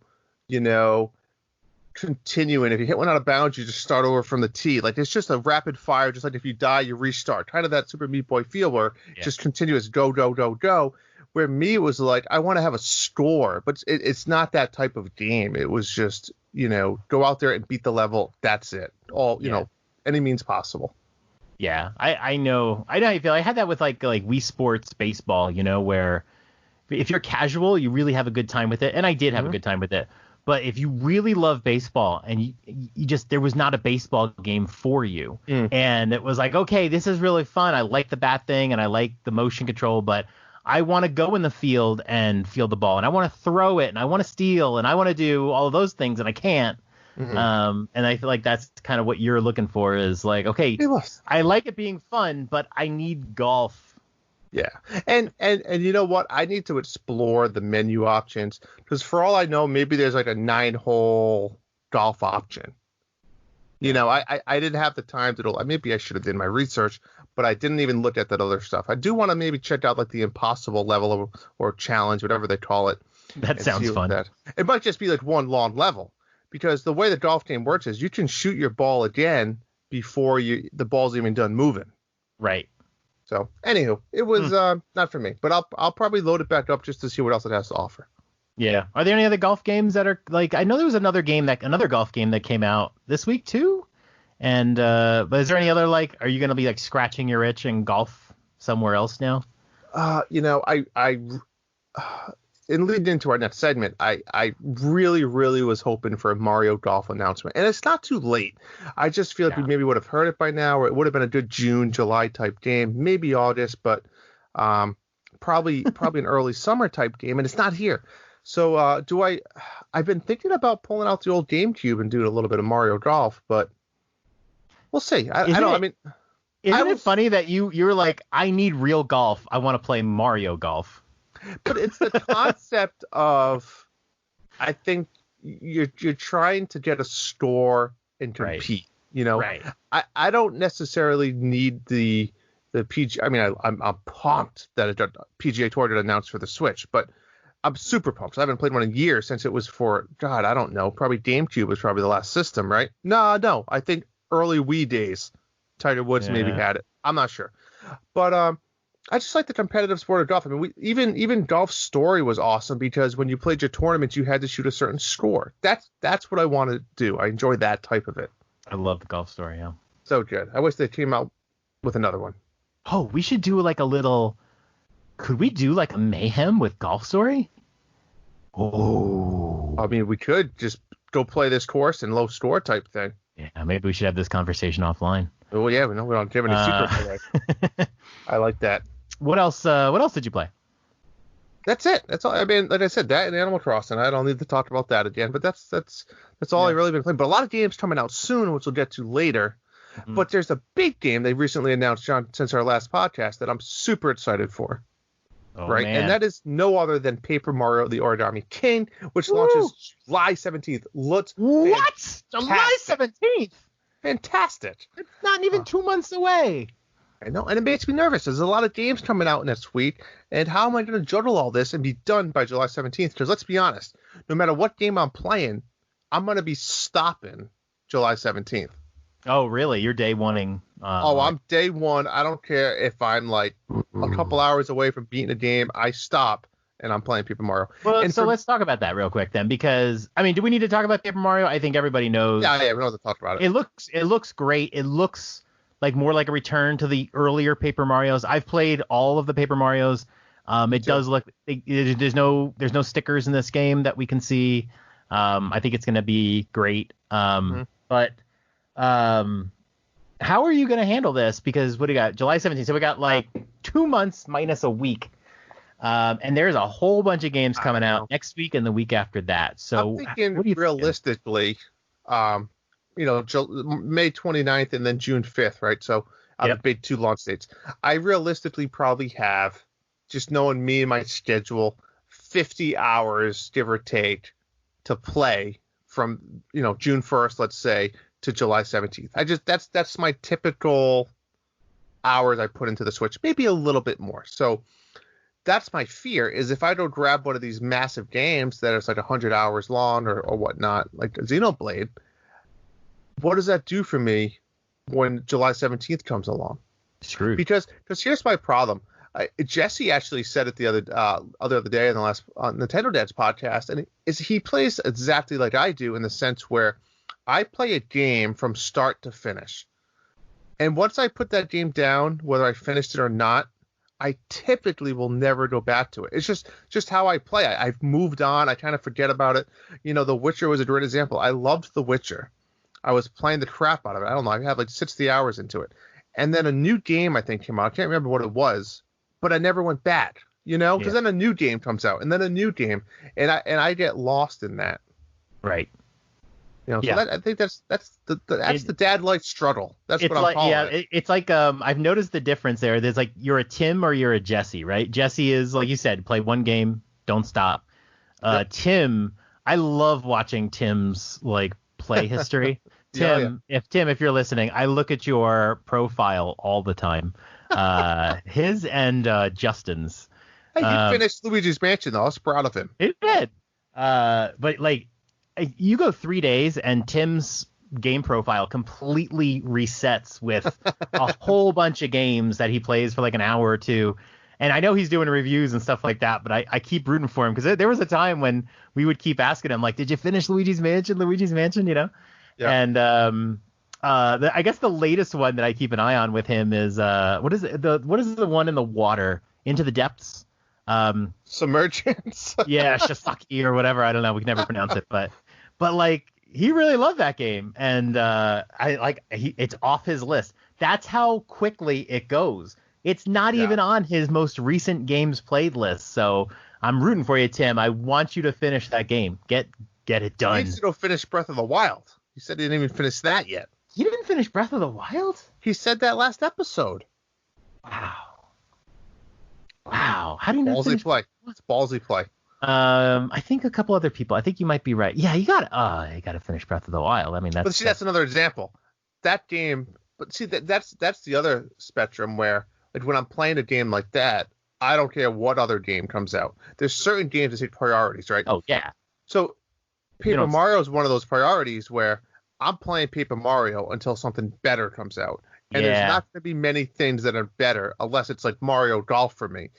continuing. If you hit one out of bounds, you just start over from the tee. Like it's just a rapid fire, just like if you die, you restart. Kind of that Super Meat Boy feel where just continuous go, go, go, go. Where me, it was like, I want to have a score, but it's not that type of game. It was just, go out there and beat the level. That's it. All, any means possible. Yeah, I know how you feel. I had that with like Wii Sports baseball, where if you're casual, you really have a good time with it. And I did have a good time with it. But if you really love baseball and you just, there was not a baseball game for you. And it was like, okay, this is really fun. I like the bat thing and I like the motion control, but I want to go in the field and field the ball and I want to throw it and I want to steal and I want to do all of those things and I can't. And I feel like that's kind of what you're looking for is like, okay, I like it being fun, but I need golf. Yeah. And you know what? I need to explore the menu options because for all I know, maybe there's like a 9-hole golf option. You know, I didn't have the time to do. Maybe I should have done my research, but I didn't even look at that other stuff. I do want to maybe check out like the impossible level or challenge, whatever they call it. That sounds fun. It might just be like one long level because the way the golf game works is you can shoot your ball again before the ball's even done moving. Right. So, anywho, it was not for me, but I'll probably load it back up just to see what else it has to offer. Yeah. Are there any other golf games that are like? I know there was another golf game that came out this week too. And but is there any other like? Are you gonna be like scratching your itch and golf somewhere else now? You know, in leading into our next segment, I really, really was hoping for a Mario Golf announcement, and it's not too late. I just feel like we maybe would have heard it by now, or it would have been a good June, July type game, maybe August, but probably an early summer type game, and it's not here. So I've been thinking about pulling out the old GameCube and doing a little bit of Mario Golf, but we'll see. I don't. I mean, isn't it funny that you're like, I need real golf. I want to play Mario Golf. But it's the concept of, I think you're trying to get a score and compete. Right. You know, right. I don't necessarily need the PGA. I mean, I'm pumped that a PGA Tour got announced for the Switch, but I'm super pumped. I haven't played one in years since it was for, God, I don't know, probably GameCube was probably the last system, right? No, I think early Wii days, Tiger Woods maybe had it. I'm not sure, but I just like the competitive sport of golf. I mean, even Golf Story was awesome because when you played your tournaments, you had to shoot a certain score. That's what I want to do. I enjoy that type of it. I love the Golf Story. Yeah, so good. I wish they came out with another one. Oh, we should do like a little. Could we do like a mayhem with Golf Story? Oh, I mean, we could just go play this course and low score type thing. Yeah, maybe we should have this conversation offline. Oh yeah, we don't give any secrets away. I like that. What else did you play? That's it. That's all. I mean, like I said, that and Animal Crossing. I don't need to talk about that again. But that's all I've really been playing. But a lot of games coming out soon, which we'll get to later. Mm-hmm. But there's a big game they recently announced, John, since our last podcast that I'm super excited for. Oh, right, man. And that is no other than Paper Mario: The Origami King, which launches July 17th. What? July 17th? Fantastic! It's not even 2 months away. I know, and it makes me nervous. There's a lot of games coming out next week, and how am I going to juggle all this and be done by July 17th? Because let's be honest, no matter what game I'm playing, I'm going to be stopping July 17th. Oh, really? You're day oneing? I'm day one. I don't care if I'm like a couple hours away from beating a game. I stop, and I'm playing Paper Mario. Well, so let's talk about that real quick then, because, I mean, do we need to talk about Paper Mario? I think everybody knows. Yeah, we know to talk about it. It looks great. It looks like more like a return to the earlier Paper Marios. I've played all of the Paper Marios. It does look there's no stickers in this game that we can see. I think it's going to be great. But how are you going to handle this? Because what do you got? July 17th. So we got like 2 months minus a week. And there's a whole bunch of games coming out next week and the week after that. So I'm thinking realistically, May 29th and then June 5th, right? So the big 2 launch dates. I realistically probably have, just knowing me and my schedule, 50 hours, give or take, to play from, June 1st, let's say, to July 17th. That's my typical hours I put into the Switch, maybe a little bit more. So that's my fear, is if I don't grab one of these massive games that is like 100 hours long or whatnot, like Xenoblade, what does that do for me when July 17th comes along? Screwed. Because here's my problem. Jesse actually said it the other day in the last Nintendo Dad's podcast, and he plays exactly like I do in the sense where I play a game from start to finish. And once I put that game down, whether I finished it or not, I typically will never go back to it. It's just how I play. I've moved on. I kind of forget about it. The Witcher was a great example. I loved The Witcher. I was playing the crap out of it. I don't know. I had like 60 hours into it. And then a new game, I think, came out. I can't remember what it was, but I never went back, because then a new game comes out and then a new game. And I get lost in that. Right. So I think that's the dad life struggle. That's what I'm calling it. It's like I've noticed the difference there. There's like you're a Tim or you're a Jesse, right? Jesse is like you said, play one game, don't stop. Yep. Tim, I love watching Tim's like play history. Tim, if you're listening, I look at your profile all the time. His and Justin's. Hey, you finished Luigi's Mansion though. I was proud of him. It did. But like you go 3 days and Tim's game profile completely resets with a whole bunch of games that he plays for like an hour or two. And I know he's doing reviews and stuff like that, but I keep rooting for him because there was a time when we would keep asking him like, did you finish Luigi's Mansion? You know? Yeah. And I guess the latest one that I keep an eye on with him is what is the one in the water, Into the Depths? Submergence. Yeah, Shisaki or whatever. I don't know. We can never pronounce it, but like he really loved that game, and it's off his list. That's how quickly it goes. It's not even on his most recent games played list. So I'm rooting for you, Tim. I want you to finish that game. Get it done. He needs to go finish Breath of the Wild. He said he didn't even finish that yet. He didn't finish Breath of the Wild? He said that last episode. Wow. How do you know? Ballsy play. It's ballsy play. I think a couple other people. I think you might be right. Yeah, you gotta finish Breath of the Wild. I mean, that's another example. That game. But see, that's the other spectrum where, like, when I'm playing a game like that, I don't care what other game comes out. There's certain games that take priorities, right? Oh yeah. So Paper Mario is one of those priorities where I'm playing Paper Mario until something better comes out. And there's not going to be many things that are better unless it's like Mario Golf for me.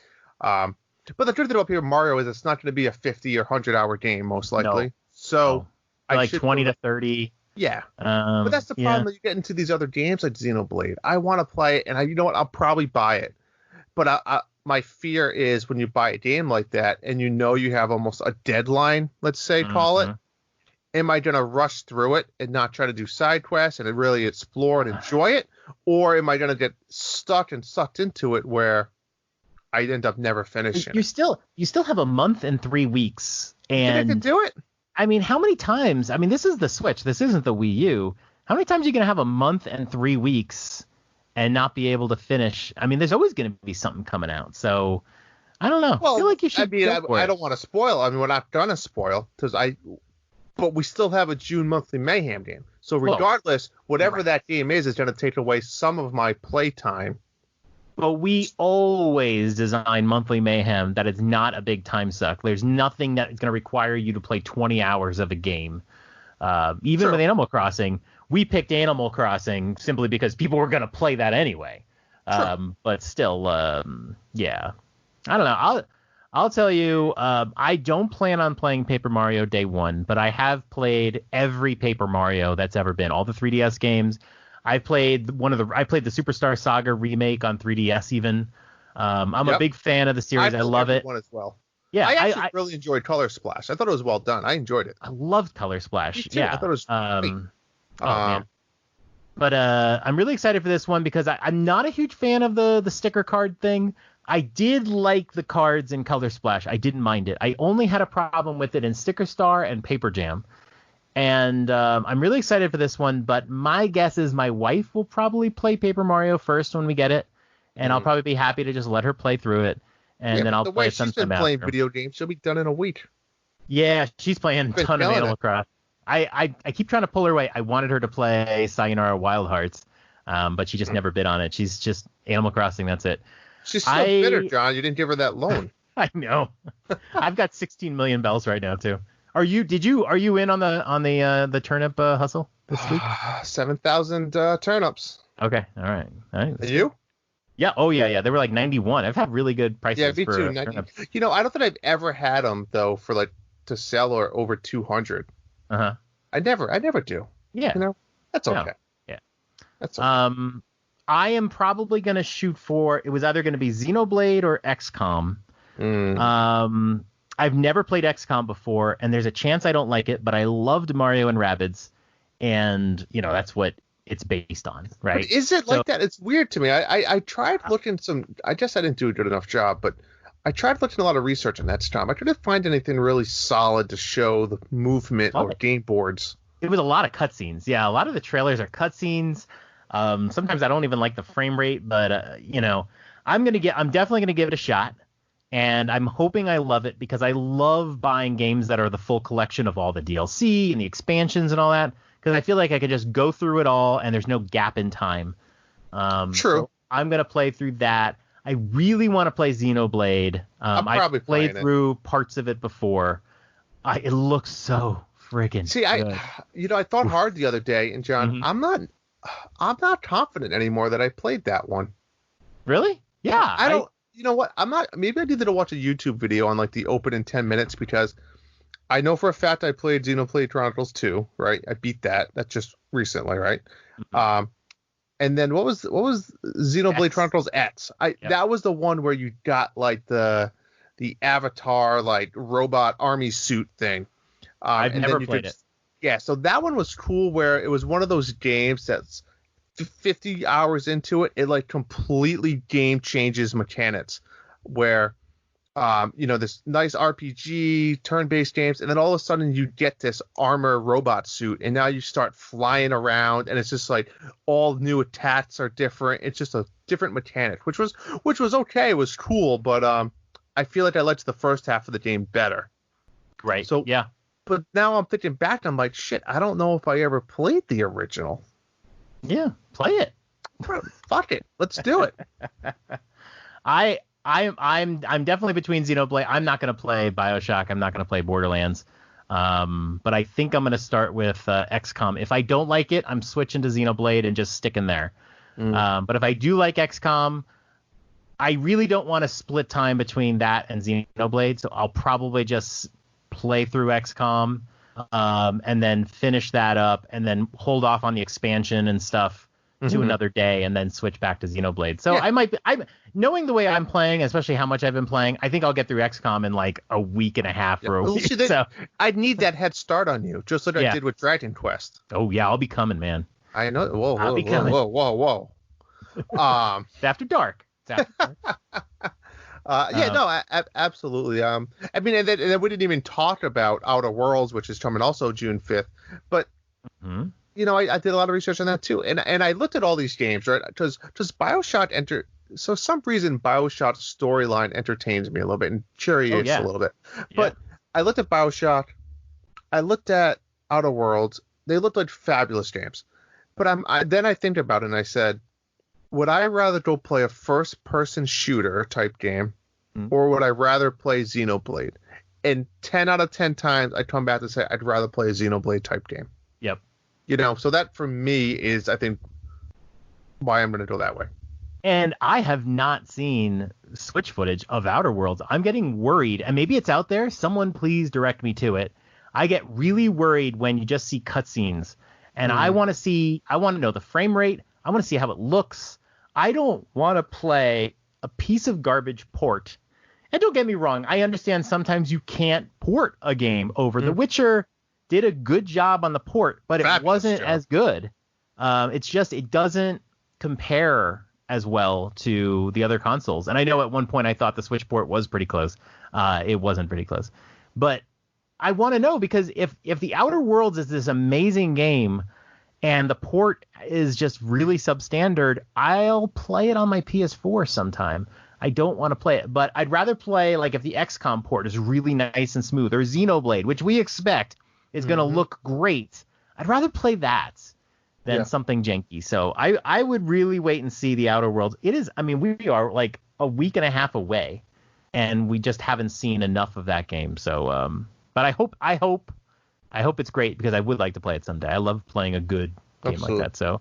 But the truth about Paper Mario is it's not going to be a 50 or 100 hour game, most likely. No. So I like 20 to 30. Yeah. But that's the problem that you get into these other games like Xenoblade. I want to play it, and you know what? I'll probably buy it. But my fear is when you buy a game like that and you know you have almost a deadline, let's say, call it. Am I going to rush through it and not try to do side quests and really explore and enjoy it? Or am I going to get stuck and sucked into it where I end up never finishing? You still have a month and 3 weeks. And I can do it. I mean, how many times? I mean, this is the Switch. This isn't the Wii U. How many times are you going to have a month and 3 weeks and not be able to finish? I mean, there's always going to be something coming out. So I don't know. Well, I feel like you should. I mean, I don't want to spoil. I mean, we're not going to spoil but we still have a June monthly Mayhem game. So regardless, whatever that game is going to take away some of my play time. But we always design monthly Mayhem that is not a big time suck. There's nothing that is going to require you to play 20 hours of a game. Even with Animal Crossing, we picked Animal Crossing simply because people were going to play that anyway. But still, I don't know. I'll tell you, I don't plan on playing Paper Mario day one, but I have played every Paper Mario that's ever been, all the 3DS games. I played the Superstar Saga remake on 3DS even. I'm a big fan of the series. I love it. One as well. Yeah, I actually really enjoyed Color Splash. I thought it was well done. I enjoyed it. I loved Color Splash. Yeah, I thought it was great. Man. But I'm really excited for this one because I'm not a huge fan of the sticker card thing. I did like the cards in Color Splash. I didn't mind it. I only had a problem with it in Sticker Star and Paper Jam. And I'm really excited for this one, but my guess is my wife will probably play Paper Mario first when we get it, and I'll probably be happy to just let her play through it, and then I'll play sometime after. She's been playing video games. She'll be done in a week. Yeah, she's playing a ton of Animal Crossing. I keep trying to pull her away. I wanted her to play Sayonara Wild Hearts, but she just never bid on it. She's just Animal Crossing. That's it. She's still bitter, John. You didn't give her that loan. I know. I've got 16 million bells right now too. Are you in on the turnip hustle this week? 7,000 turnips. Okay. All right. Are you? Yeah. Oh yeah. They were like 91. I've had really good prices. Yeah, me too. 90. You know, I don't think I've ever had them though for like to sell or over 200. I never do. Yeah. You know, that's okay. No. Yeah. That's okay. I am probably going to shoot for, it was either going to be Xenoblade or XCOM. I've never played XCOM before, and there's a chance I don't like it, but I loved Mario and Rabbids, and, you know, that's what it's based on, right? But is it like that? It's weird to me. I tried looking I guess I didn't do a good enough job, but I tried looking a lot of research on that stuff. I couldn't find anything really solid to show the movement or game boards. It was a lot of cutscenes. Yeah, a lot of the trailers are cutscenes. Sometimes I don't even like the frame rate, but I'm definitely gonna give it a shot, and I'm hoping I love it because I love buying games that are the full collection of all the DLC and the expansions and all that, because I feel like I could just go through it all and there's no gap in time. True. So I'm gonna play through that. I really want to play Xenoblade. I'm probably I played playing through parts of it before. It looks so friggin' See, good. I thought hard the other day, and John, Mhm. I'm not confident anymore that I played that one. Really? Yeah. I don't. You know what? I'm not. Maybe I needed to watch a YouTube video on like the open in 10 minutes because I know for a fact I played Xenoblade Chronicles 2. Right? I beat that. That's just recently, right? And then what was Xenoblade X. Chronicles X? That was the one where you got like the Avatar like robot army suit thing. I've never played it. Yeah, so that one was cool where it was one of those games that's 50 hours into it, it like completely game changes mechanics where this nice RPG turn-based games, and then all of a sudden you get this armor robot suit, and now you start flying around, and it's just like all new attacks are different. It's just a different mechanic, which was okay. It was cool, but I feel like I liked the first half of the game better. Right. So yeah. But now I'm thinking back, I'm like, shit, I don't know if I ever played the original. Yeah, play it. Fuck it, let's do it. I'm definitely between Xenoblade. I'm not going to play BioShock. I'm not going to play Borderlands. But I think I'm going to start with XCOM. If I don't like it, I'm switching to Xenoblade and just sticking there. But if I do like XCOM, I really don't want to split time between that and Xenoblade, so I'll probably just play through XCOM and then finish that up and then hold off on the expansion and stuff to another day and then switch back to Xenoblade. So yeah. I'm knowing the way I'm playing, especially how much I've been playing, I think I'll get through XCOM in like a week and a half or a week. So I'd need that head start on you, just like I did with Dragon Quest. Oh yeah, I'll be coming, man. I know. Whoa. It's after dark. Absolutely. I mean, and then we didn't even talk about Outer Worlds, which is coming also June 5th. But I did a lot of research on that too, and I looked at all these games, right? Because BioShock so some reason BioShock's storyline entertains me a little bit and curious a little bit. But I looked at BioShock, I looked at Outer Worlds. They looked like fabulous games. But then I think about it and I said, would I rather go play a first-person shooter type game, or would I rather play Xenoblade? And 10 out of 10 times, I come back to say I'd rather play a Xenoblade type game. Yep. So that for me is, I think, why I'm going to go that way. And I have not seen Switch footage of Outer Worlds. I'm getting worried, and maybe it's out there. Someone please direct me to it. I get really worried when you just see cutscenes, and I want to know the frame rate. I want to see how it looks. I don't want to play a piece of garbage port. And don't get me wrong, I understand sometimes you can't port a game over. The Witcher did a good job on the port, but it wasn't as good. It's just, it doesn't compare as well to the other consoles. And I know at one point I thought the Switch port was pretty close. It wasn't pretty close. But I want to know, because if the Outer Worlds is this amazing game and the port is just really substandard, I'll play it on my PS4 sometime. I don't want to play it, but I'd rather play, like, if the XCOM port is really nice and smooth, or Xenoblade, which we expect is going to look great. I'd rather play that than something janky. So I would really wait and see the Outer Worlds. It is, I mean, we are like a week and a half away, and we just haven't seen enough of that game. So, but I hope it's great, because I would like to play it someday. I love playing a good game like that. So,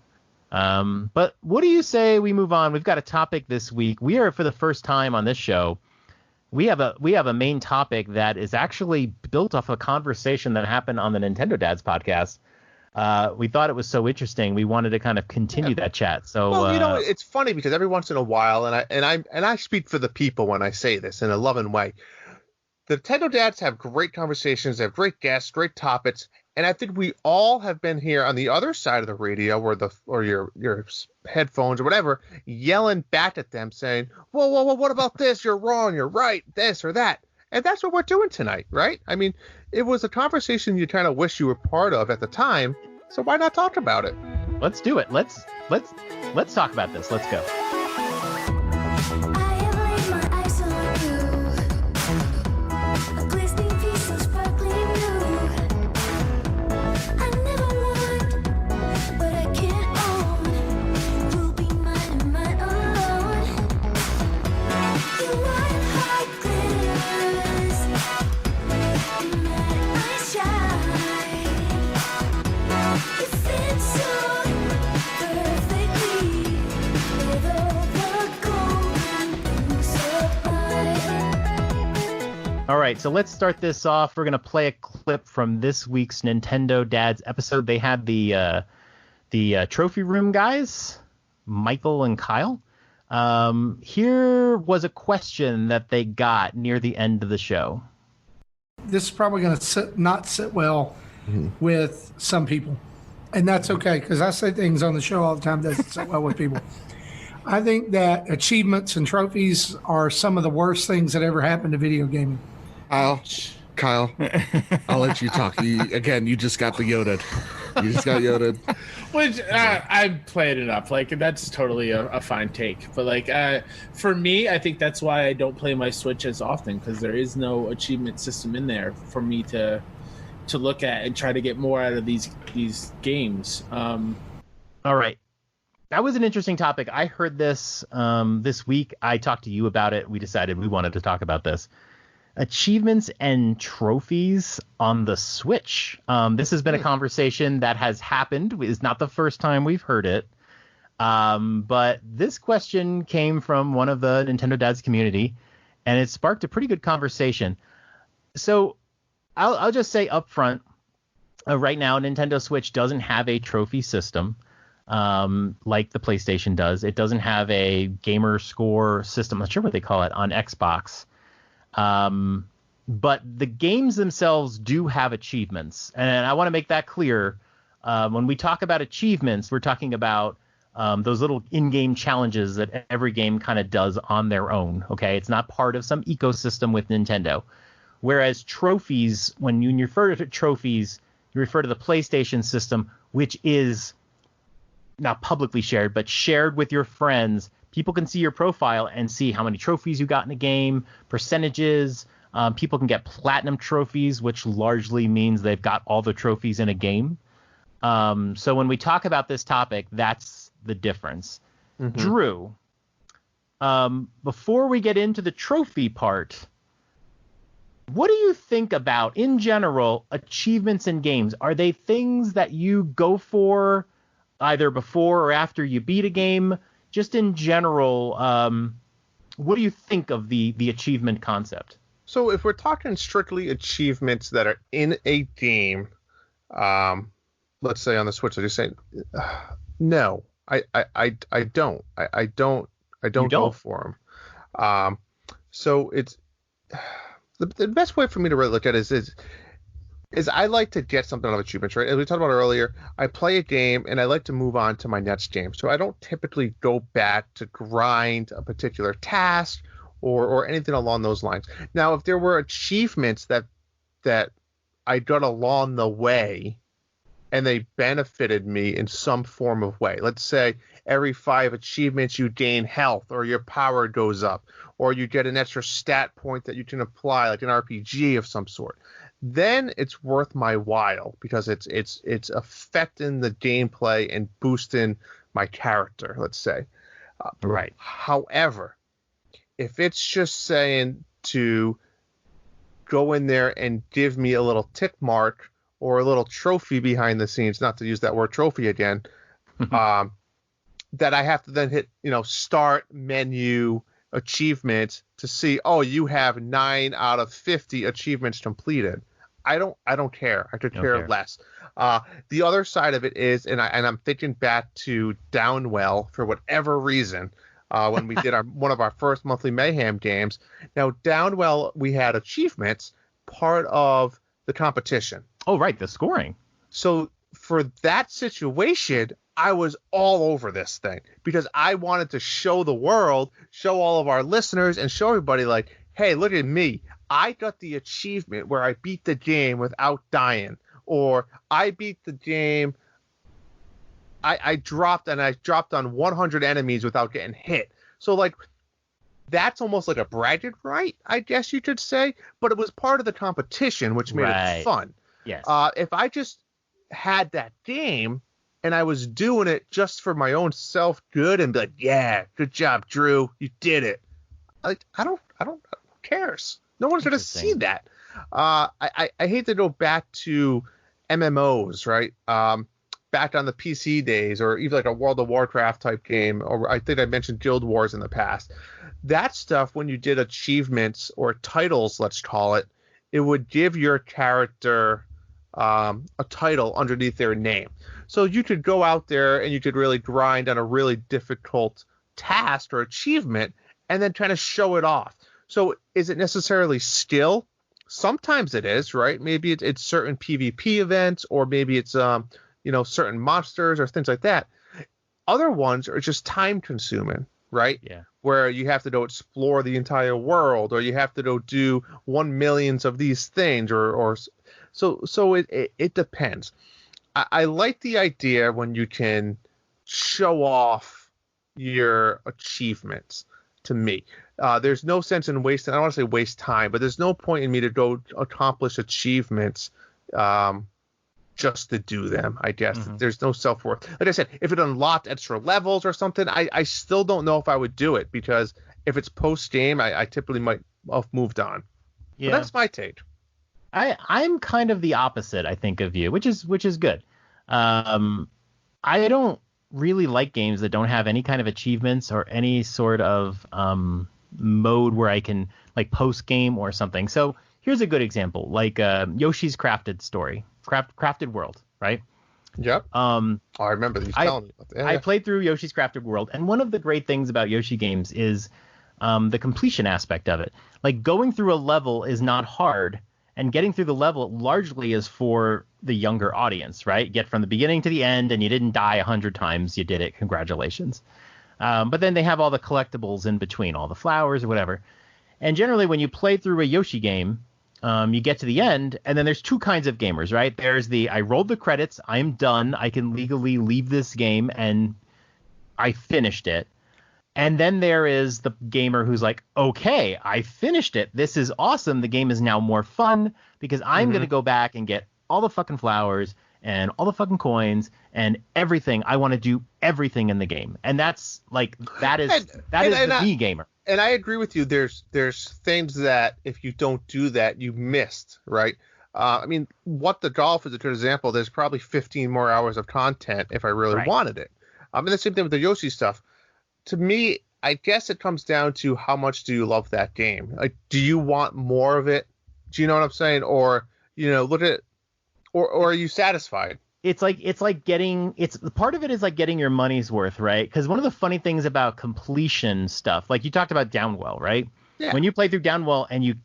but what do you say we move on? We've got a topic this week. We are, for the first time on this show, we have a main topic that is actually built off a conversation that happened on the Nintendo Dads podcast. We thought it was so interesting, we wanted to kind of continue that chat. So, well, it's funny because every once in a while, and I speak for the people when I say this in a loving way. The Nintendo Dads have great conversations. They have great guests, great topics. And I think we all have been here on the other side of the radio or your headphones or whatever, yelling back at them saying, whoa, what about this? You're wrong. You're right. This or that. And that's what we're doing tonight, right? I mean, it was a conversation you kind of wish you were part of at the time, so why not talk about it? Let's do it. Let's talk about this. Let's go. All right, so let's start this off. We're going to play a clip from this week's Nintendo Dads episode. They had the trophy room guys, Michael and Kyle. Here was a question that they got near the end of the show. This is probably going to not sit well with some people. And that's okay, because I say things on the show all the time that doesn't sit well with people. I think that achievements and trophies are some of the worst things that ever happened to video gaming. Kyle, I'll let you talk. You just got the Yoda. You just got Yoda. Which I played it up. Like, that's totally a fine take. But, like, for me, I think that's why I don't play my Switch as often, because there is no achievement system in there for me to look at and try to get more out of these games. All right. That was an interesting topic. I heard this this week. I talked to you about it. We decided we wanted to talk about this. Achievements and trophies on the Switch. This has been a conversation that has happened. It's not the first time we've heard it. But this question came from one of the Nintendo Dads community, and it sparked a pretty good conversation. So I'll just say up front, right now, Nintendo Switch doesn't have a trophy system like the PlayStation does. It doesn't have a gamer score system. I'm not sure what they call it on Xbox. But the games themselves do have achievements. And I want to make that clear. When we talk about achievements, we're talking about those little in-game challenges that every game kind of does on their own. Okay, it's not part of some ecosystem with Nintendo. Whereas trophies, when you refer to trophies, you refer to the PlayStation system, which is not publicly shared, but shared with your friends. People can see your profile and see how many trophies you got in a game, percentages. People can get platinum trophies, which largely means they've got all the trophies in a game. So when we talk about this topic, that's the difference. Mm-hmm. Drew, before we get into the trophy part, what do you think about, in general, achievements in games? Are they things that you go for either before or after you beat a game? Just in general, what do you think of the achievement concept? So if we're talking strictly achievements that are in a game, let's say on the Switch, I just say, no, I don't. I don't go for them. So it's the best way for me to really look at it is I like to get something out of achievements, right? As we talked about earlier, I play a game and I like to move on to my next game. So I don't typically go back to grind a particular task or anything along those lines. Now, if there were achievements that I got along the way and they benefited me in some form of way, let's say every 5 achievements you gain health or your power goes up or you get an extra stat point that you can apply, like an RPG of some sort, then it's worth my while because it's affecting the gameplay and boosting my character, let's say. Right. However, if it's just saying to go in there and give me a little tick mark or a little trophy behind the scenes, not to use that word trophy again, that I have to then hit, start menu achievements to see, oh, you have 9 out of 50 achievements completed. I don't care. I could care less. The other side of it is, and I'm thinking back to Downwell for whatever reason, when we did one of our first monthly Mayhem games. Now, Downwell, we had achievements, part of the competition. Oh, right, the scoring. So for that situation, I was all over this thing because I wanted to show the world, show all of our listeners, and show everybody like, hey, look at me. I got the achievement where I beat the game without dying, or I beat the game. I dropped on 100 enemies without getting hit. So like, that's almost like a bragging right, I guess you could say. But it was part of the competition, which made it fun. Yes. If I just had that game and I was doing it just for my own self good and be like, yeah, good job, Drew, you did it. Like, I don't. Who cares? No one's gonna see that. I hate to go back to MMOs, right? Back on the PC days, or even like a World of Warcraft type game, or I think I mentioned Guild Wars in the past. That stuff, when you did achievements or titles, let's call it, it would give your character a title underneath their name. So you could go out there and you could really grind on a really difficult task or achievement and then kind of show it off. So is it necessarily skill? Sometimes it is, right? Maybe it's certain PvP events, or maybe it's certain monsters or things like that. Other ones are just time consuming, right? Yeah. Where you have to go explore the entire world, or you have to go do 1 million of these things, or so it depends. I like the idea when you can show off your achievements. To me, there's no sense in wasting. I don't want to say waste time, but there's no point in me to go accomplish achievements just to do them. I guess there's no self-worth. Like I said, if it unlocked extra levels or something, I still don't know if I would do it, because if it's post game, I typically might have moved on. Yeah, but that's my take. I'm kind of the opposite, I think, of you, which is good. I don't really like games that don't have any kind of achievements or any sort of mode where I can, like, post game or something. So here's a good example, like Yoshi's Crafted World, right? Yep. I remember you telling me about that. I played through Yoshi's Crafted World, and one of the great things about Yoshi games is the completion aspect of it. Like, going through a level is not hard, and getting through the level largely is for the younger audience, right? Get from the beginning to the end, and you didn't die 100 times. You did it. Congratulations. But then they have all the collectibles in between, all the flowers or whatever. And generally, when you play through a Yoshi game, you get to the end, and then there's two kinds of gamers, right? There's the, I rolled the credits, I'm done, I can legally leave this game, and I finished it. And then there is the gamer who's like, okay, I finished it. This is awesome. The game is now more fun because I'm going to go back and get all the fucking flowers and all the fucking coins and everything. I want to do everything in the game. And that's like, that is the me gamer. And I agree with you. There's things that if you don't do that, you missed, right? I mean, What the Golf is a good example. There's probably 15 more hours of content if I really wanted it. And the same thing with the Yoshi stuff. To me, I guess it comes down to how much do you love that game? Like, do you want more of it? Do you know what I'm saying? Or, look at, or are you satisfied? It's like getting, part of it is like getting your money's worth, right? Because one of the funny things about completion stuff, like you talked about Downwell, right? Yeah. When you play through Downwell and you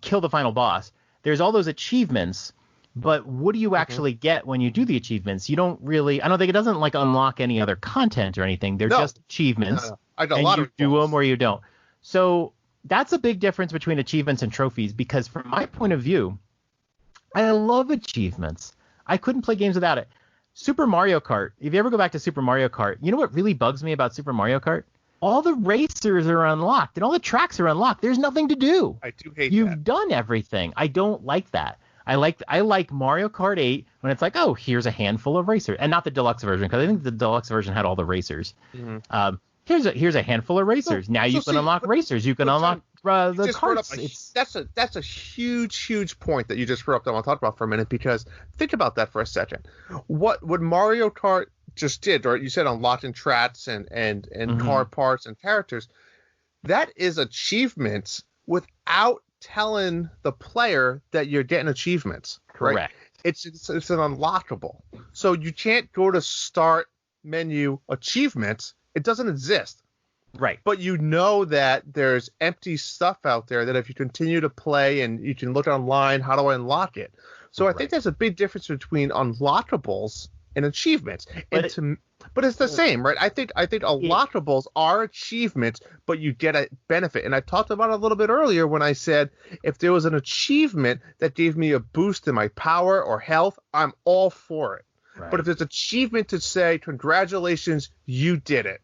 kill the final boss, there's all those achievements. But what do you actually get when you do the achievements? You don't really, I don't think it doesn't like unlock any other content or anything. They're just achievements. No. I got a lot of do them or you don't. So that's a big difference between achievements and trophies, because from my point of view, I love achievements. I couldn't play games without it. Super Mario Kart. If you ever go back to Super Mario Kart, you know what really bugs me about Super Mario Kart? All the racers are unlocked and all the tracks are unlocked. There's nothing to do. I do hate that. You've done everything. I don't like that. I like Mario Kart 8 when it's like, oh, here's a handful of racers, and not the deluxe version, because I think the deluxe version had all the racers. Here's a handful of racers. Now you can unlock racers. You can unlock the carts. That's a huge point that you just brought up that I want to talk about for a minute, because think about that for a second. What Mario Kart just did, right? You said unlocking tracks and car parts and characters. That is achievements without telling the player that you're getting achievements. Right? Correct. It's an unlockable. So you can't go to start menu achievements. It doesn't exist. Right. But you know that there's empty stuff out there that if you continue to play and you can look online, how do I unlock it? So I think there's a big difference between unlockables and achievements. And But it's the same, right? I think unlockables are achievements, but you get a benefit. And I talked about it a little bit earlier when I said if there was an achievement that gave me a boost in my power or health, I'm all for it. Right. But if there's achievement to say, congratulations, you did it,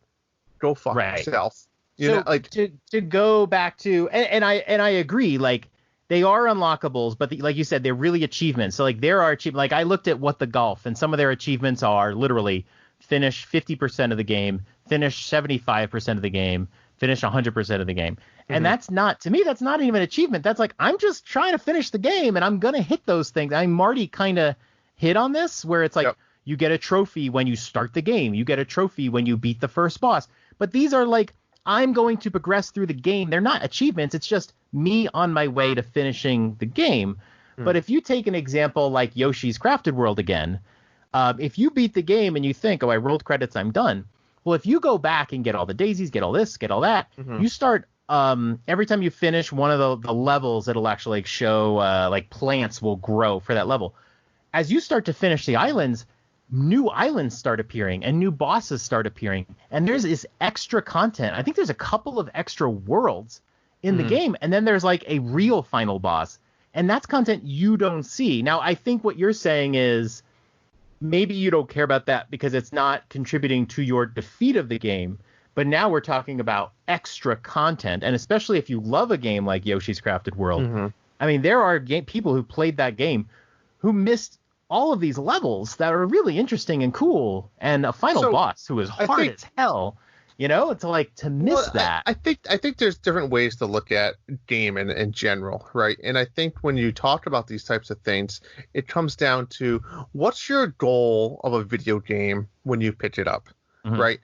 go fuck yourself. You know, like to go back to, and I agree, like they are unlockables, but like you said, they're really achievements. So like there are achievements. Like I looked at What the Golf, and some of their achievements are literally finish 50% of the game, finish 75% of the game, finish 100% of the game. And that's not, to me, that's not even an achievement. That's like, I'm just trying to finish the game and I'm going to hit those things. I mean, Marty kind of hit on this where it's like, you get a trophy when you start the game. You get a trophy when you beat the first boss. But these are like, I'm going to progress through the game. They're not achievements. It's just me on my way to finishing the game. But if you take an example like Yoshi's Crafted World again, if you beat the game and you think, oh, I rolled credits, I'm done. Well, if you go back and get all the daisies, get all this, get all that, you start every time you finish one of the levels, it'll actually like show like plants will grow for that level. As you start to finish the islands, new islands start appearing and new bosses start appearing. And there's this extra content. I think there's a couple of extra worlds in the game. And then there's like a real final boss. And that's content you don't see. Now, I think what you're saying is maybe you don't care about that because it's not contributing to your defeat of the game. But now we're talking about extra content. And especially if you love a game like Yoshi's Crafted World. I mean, there are people who played that game who missed all of these levels that are really interesting and cool, and a final boss who is hard as hell. You know, it's like to miss that. I think there's different ways to look at game in general, right? And I think when you talk about these types of things, it comes down to what's your goal of a video game when you pitch it up, right?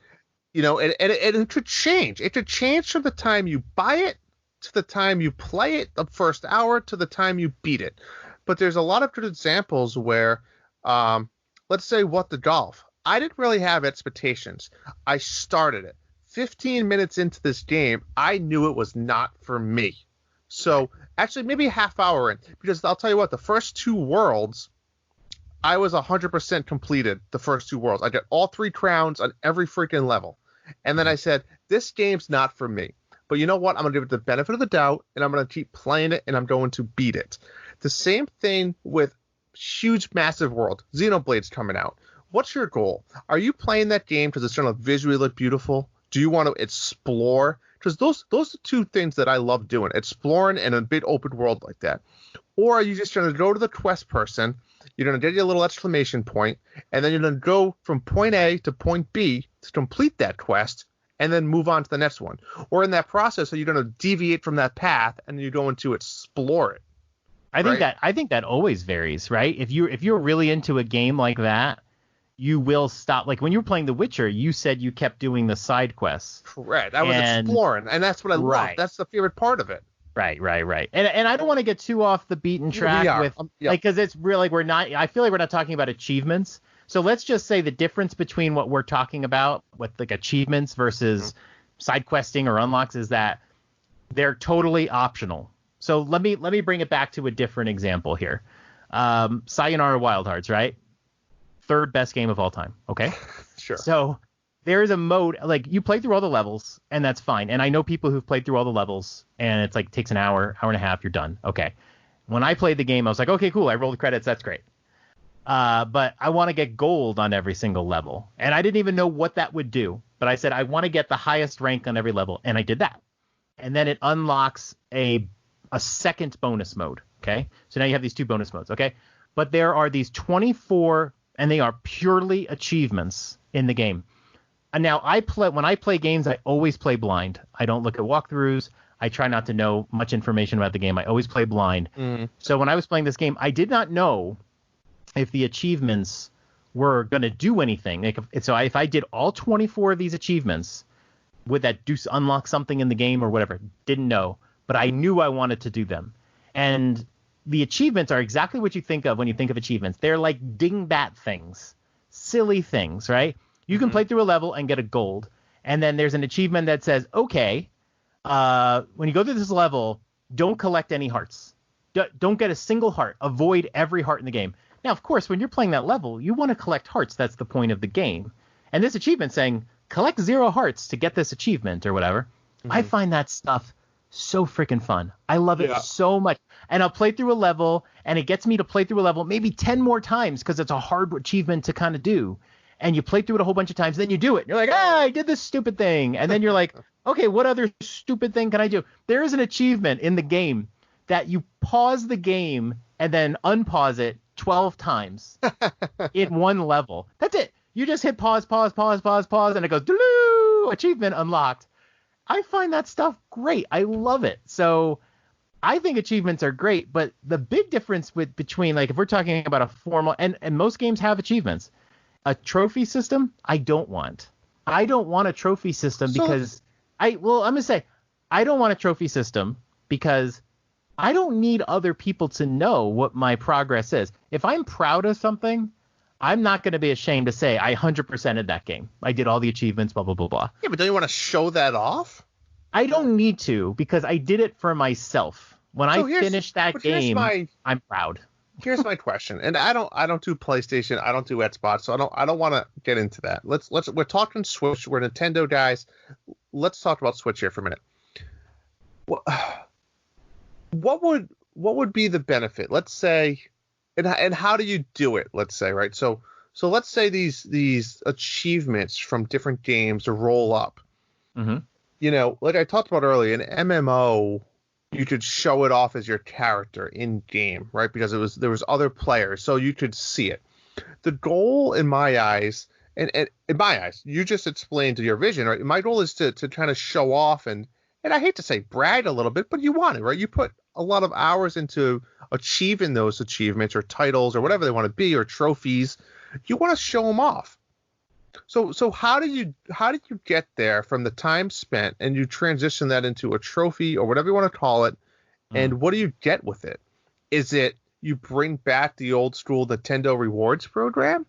You know, and it could change. It could change from the time you buy it to the time you play it, the first hour, to the time you beat it. But there's a lot of good examples where, let's say What the Golf. I didn't really have expectations. I started it. 15 minutes into this game, I knew it was not for me. So actually maybe a half hour in, because I'll tell you what, the first two worlds, I was 100% completed the first two worlds. I got all 3 crowns on every freaking level. And then I said, this game's not for me. But you know what? I'm going to give it the benefit of the doubt, and I'm going to keep playing it, and I'm going to beat it. The same thing with huge, massive world. Xenoblade's coming out. What's your goal? Are you playing that game because it's going to visually look beautiful? Do you want to explore? Because those are two things that I love doing, exploring in a big open world like that. Or are you just going to go to the quest person, you're going to get your little exclamation point, and then you're going to go from point A to point B to complete that quest, and then move on to the next one? Or in that process, are you going to deviate from that path and you're going to explore it? I think that always varies, right? If you're really into a game like that, you will stop. Like when you were playing The Witcher, you said you kept doing the side quests. Correct. I was exploring, and that's what I love. That's the favorite part of it. Right. And I don't want to get too off the beaten track with like, because it's really, I feel like we're not talking about achievements. So let's just say the difference between what we're talking about with like achievements versus side questing or unlocks is that they're totally optional. So let me bring it back to a different example here. Sayonara Wild Hearts, right? 3rd best game of all time. Okay. Sure. So there is a mode, like you play through all the levels and that's fine. And I know people who've played through all the levels and it's like takes an hour and a half, you're done. Okay. When I played the game, I was like, okay, cool. I rolled the credits. That's great. But I want to get gold on every single level. And I didn't even know what that would do. But I said, I want to get the highest rank on every level. And I did that. And then it unlocks a second bonus mode. Okay. So now you have these 2 bonus modes. Okay. But there are these 24, and they are purely achievements in the game. And now when I play games, I always play blind. I don't look at walkthroughs. I try not to know much information about the game. I always play blind. So when I was playing this game, I did not know if the achievements were going to do anything. Like if I did all 24 of these achievements, would that unlock something in the game or whatever? Didn't know, but I knew I wanted to do them. And the achievements are exactly what you think of when you think of achievements. They're like dingbat things, silly things, right? You can play through a level and get a gold. And then there's an achievement that says, okay, when you go through this level, don't collect any hearts. Don't get a single heart. Avoid every heart in the game. Now, of course, when you're playing that level, you want to collect hearts. That's the point of the game. and this achievement saying collect 0 hearts to get this achievement or whatever. I find that stuff so freaking fun. I love it so much. And I'll play through a level, and it gets me to play through a level maybe 10 more times because it's a hard achievement to kind of do. And you play through it a whole bunch of times, then you do it. And you're like, I did this stupid thing. And then you're like, okay, what other stupid thing can I do? There is an achievement in the game that you pause the game and then unpause it 12 times in one level. That's it. You just hit pause, and it goes, doo-doo, achievement unlocked. I find that stuff great. I love it. So I think achievements are great, but the big difference between, like, if we're talking about a formal, and most games have achievements, a trophy system, I don't want. I don't want a trophy system because I'm going to say, I don't want a trophy system because I don't need other people to know what my progress is. If I'm proud of something, I'm not going to be ashamed to say I 100%ed that game. I did all the achievements, blah, blah, blah, blah. Yeah, but don't you want to show that off? I don't need to because I did it for myself. When I finish that game, I'm proud. Here's my question, and I don't do PlayStation, I don't do Xbox, so I don't want to get into that. We're talking Switch, we're Nintendo guys. Let's talk about Switch here for a minute. What would be the benefit? Let's say, and how do you do it? Let's say, right? So let's say these achievements from different games roll up. Mm-hmm. You know, like I talked about earlier, an MMO. You could show it off as your character in game, right? Because there was other players, so you could see it. The goal in my eyes, and in my eyes, you just explained to your vision, right? My goal is to kind of show off and I hate to say brag a little bit, but you want it, right? You put a lot of hours into achieving those achievements or titles or whatever they want to be or trophies. You want to show them off. So how did you get there from the time spent and you transition that into a trophy or whatever you want to call it, and what do you get with it? Is it you bring back the old school Nintendo rewards program,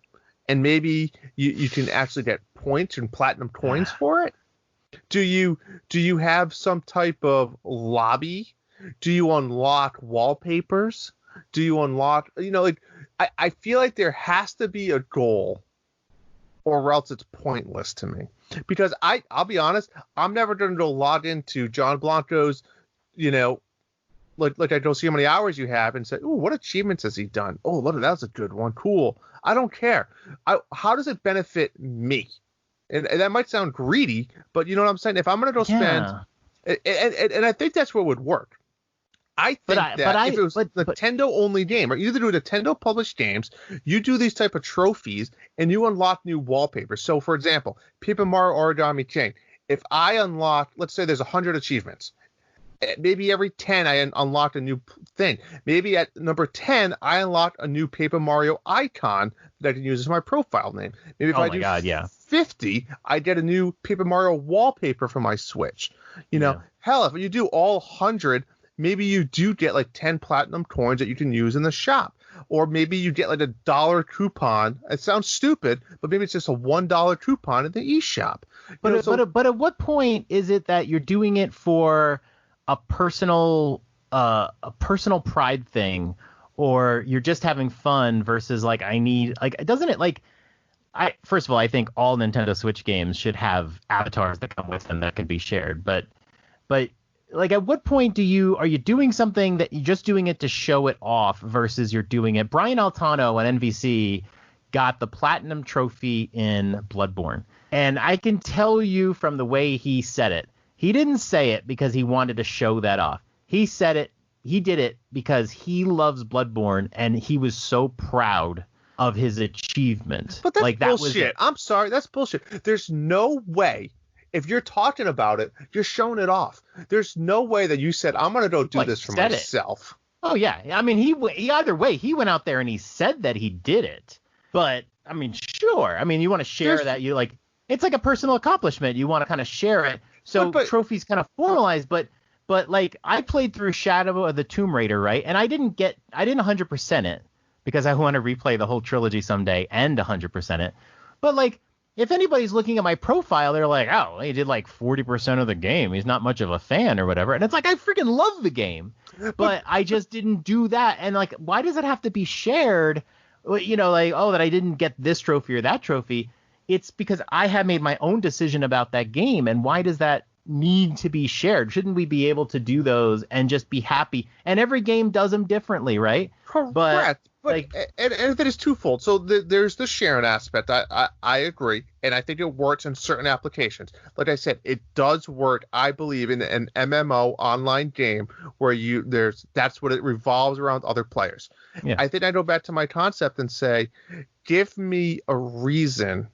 and maybe you can actually get points and platinum coins for it? Do you have some type of lobby? Do you unlock wallpapers? Do you unlock, like I feel like there has to be a goal, or else it's pointless to me. Because I'll be honest, I'm never going to go log into John Blanco's, like I go see how many hours you have and say, "Ooh, what achievements has he done? Oh, look, that was a good one. Cool." I don't care. How does it benefit me? And that might sound greedy, but you know what I'm saying? If I'm going to go spend, and I think that's what would work. I think if it was Nintendo only game, or you either do Nintendo published games, you do these type of trophies, and you unlock new wallpapers. So, for example, Paper Mario Origami King. If I unlock, let's say there's 100 achievements, maybe every 10 I unlock a new thing. Maybe at number 10 I unlock a new Paper Mario icon that I can use as my profile name. Maybe if I do 50, I get a new Paper Mario wallpaper for my Switch. Hell, if you do all 100. Maybe you do get like 10 platinum coins that you can use in the shop. Or maybe you get like a $1 coupon. It sounds stupid, but maybe it's just a $1 coupon at the eShop. But at what point is it that you're doing it for a personal pride thing, or you're just having fun versus doesn't it first of all, I think all Nintendo Switch games should have avatars that come with them that can be shared. But at what point are you doing something that you're just doing it to show it off versus you're doing it? Brian Altano on NVC got the platinum trophy in Bloodborne. And I can tell you from the way he said it, he didn't say it because he wanted to show that off. He did it because he loves Bloodborne and he was so proud of his achievement. But that's bullshit. I'm sorry, that's bullshit. There's no way. If you're talking about it, you're showing it off. There's no way that you said, I'm going to go do this for myself. Oh, yeah. I mean, he either way, he went out there and he said that he did it. But, I mean, sure. I mean, you want to share that. It's like a personal accomplishment. You want to kind of share it. So trophies kind of formalized. But I played through Shadow of the Tomb Raider, right? And I didn't 100% it because I want to replay the whole trilogy someday and 100% it. But, if anybody's looking at my profile, they're like, oh, he did 40% of the game. He's not much of a fan or whatever. And it's like, I freaking love the game, but I just didn't do that. And why does it have to be shared? That I didn't get this trophy or that trophy. it's because I have made my own decision about that game. And why does that need to be shared? Shouldn't we be able to do those and just be happy? And every game does them differently, right? Correct. But Like, and that is twofold. So there's the sharing aspect. I agree, and I think it works in certain applications. Like I said, it does work. I believe in an MMO online game where that's what it revolves around other players. Yeah. I think I go back to my concept and say, give me a reason.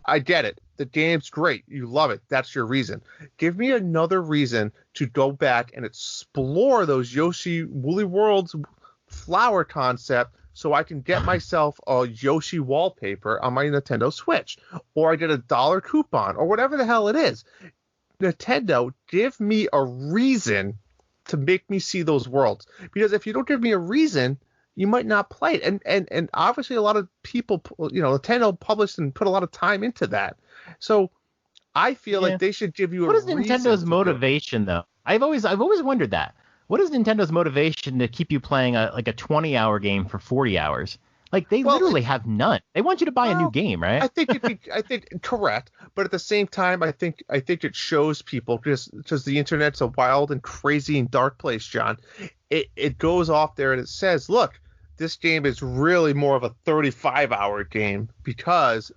I get it. The game's great. You love it. That's your reason. Give me another reason to go back and explore those Yoshi Woolly Worlds flower concept, so I can get myself a Yoshi wallpaper on my Nintendo Switch, or I get a $1 coupon, or whatever the hell it is. Nintendo, give me a reason to make me see those worlds. Because if you don't give me a reason, you might not play it. And obviously a lot of people, Nintendo published and put a lot of time into that. So I feel like they should give you what a is reason. Nintendo's motivation, though? I've always wondered that. What is Nintendo's motivation to keep you playing a 20-hour game for 40 hours? Like, they literally have none. They want you to buy a new game, right? I think correct, but at the same time, I think it shows people, because the internet's a wild and crazy and dark place, John. It goes off there and it says, look, this game is really more of a 35-hour game because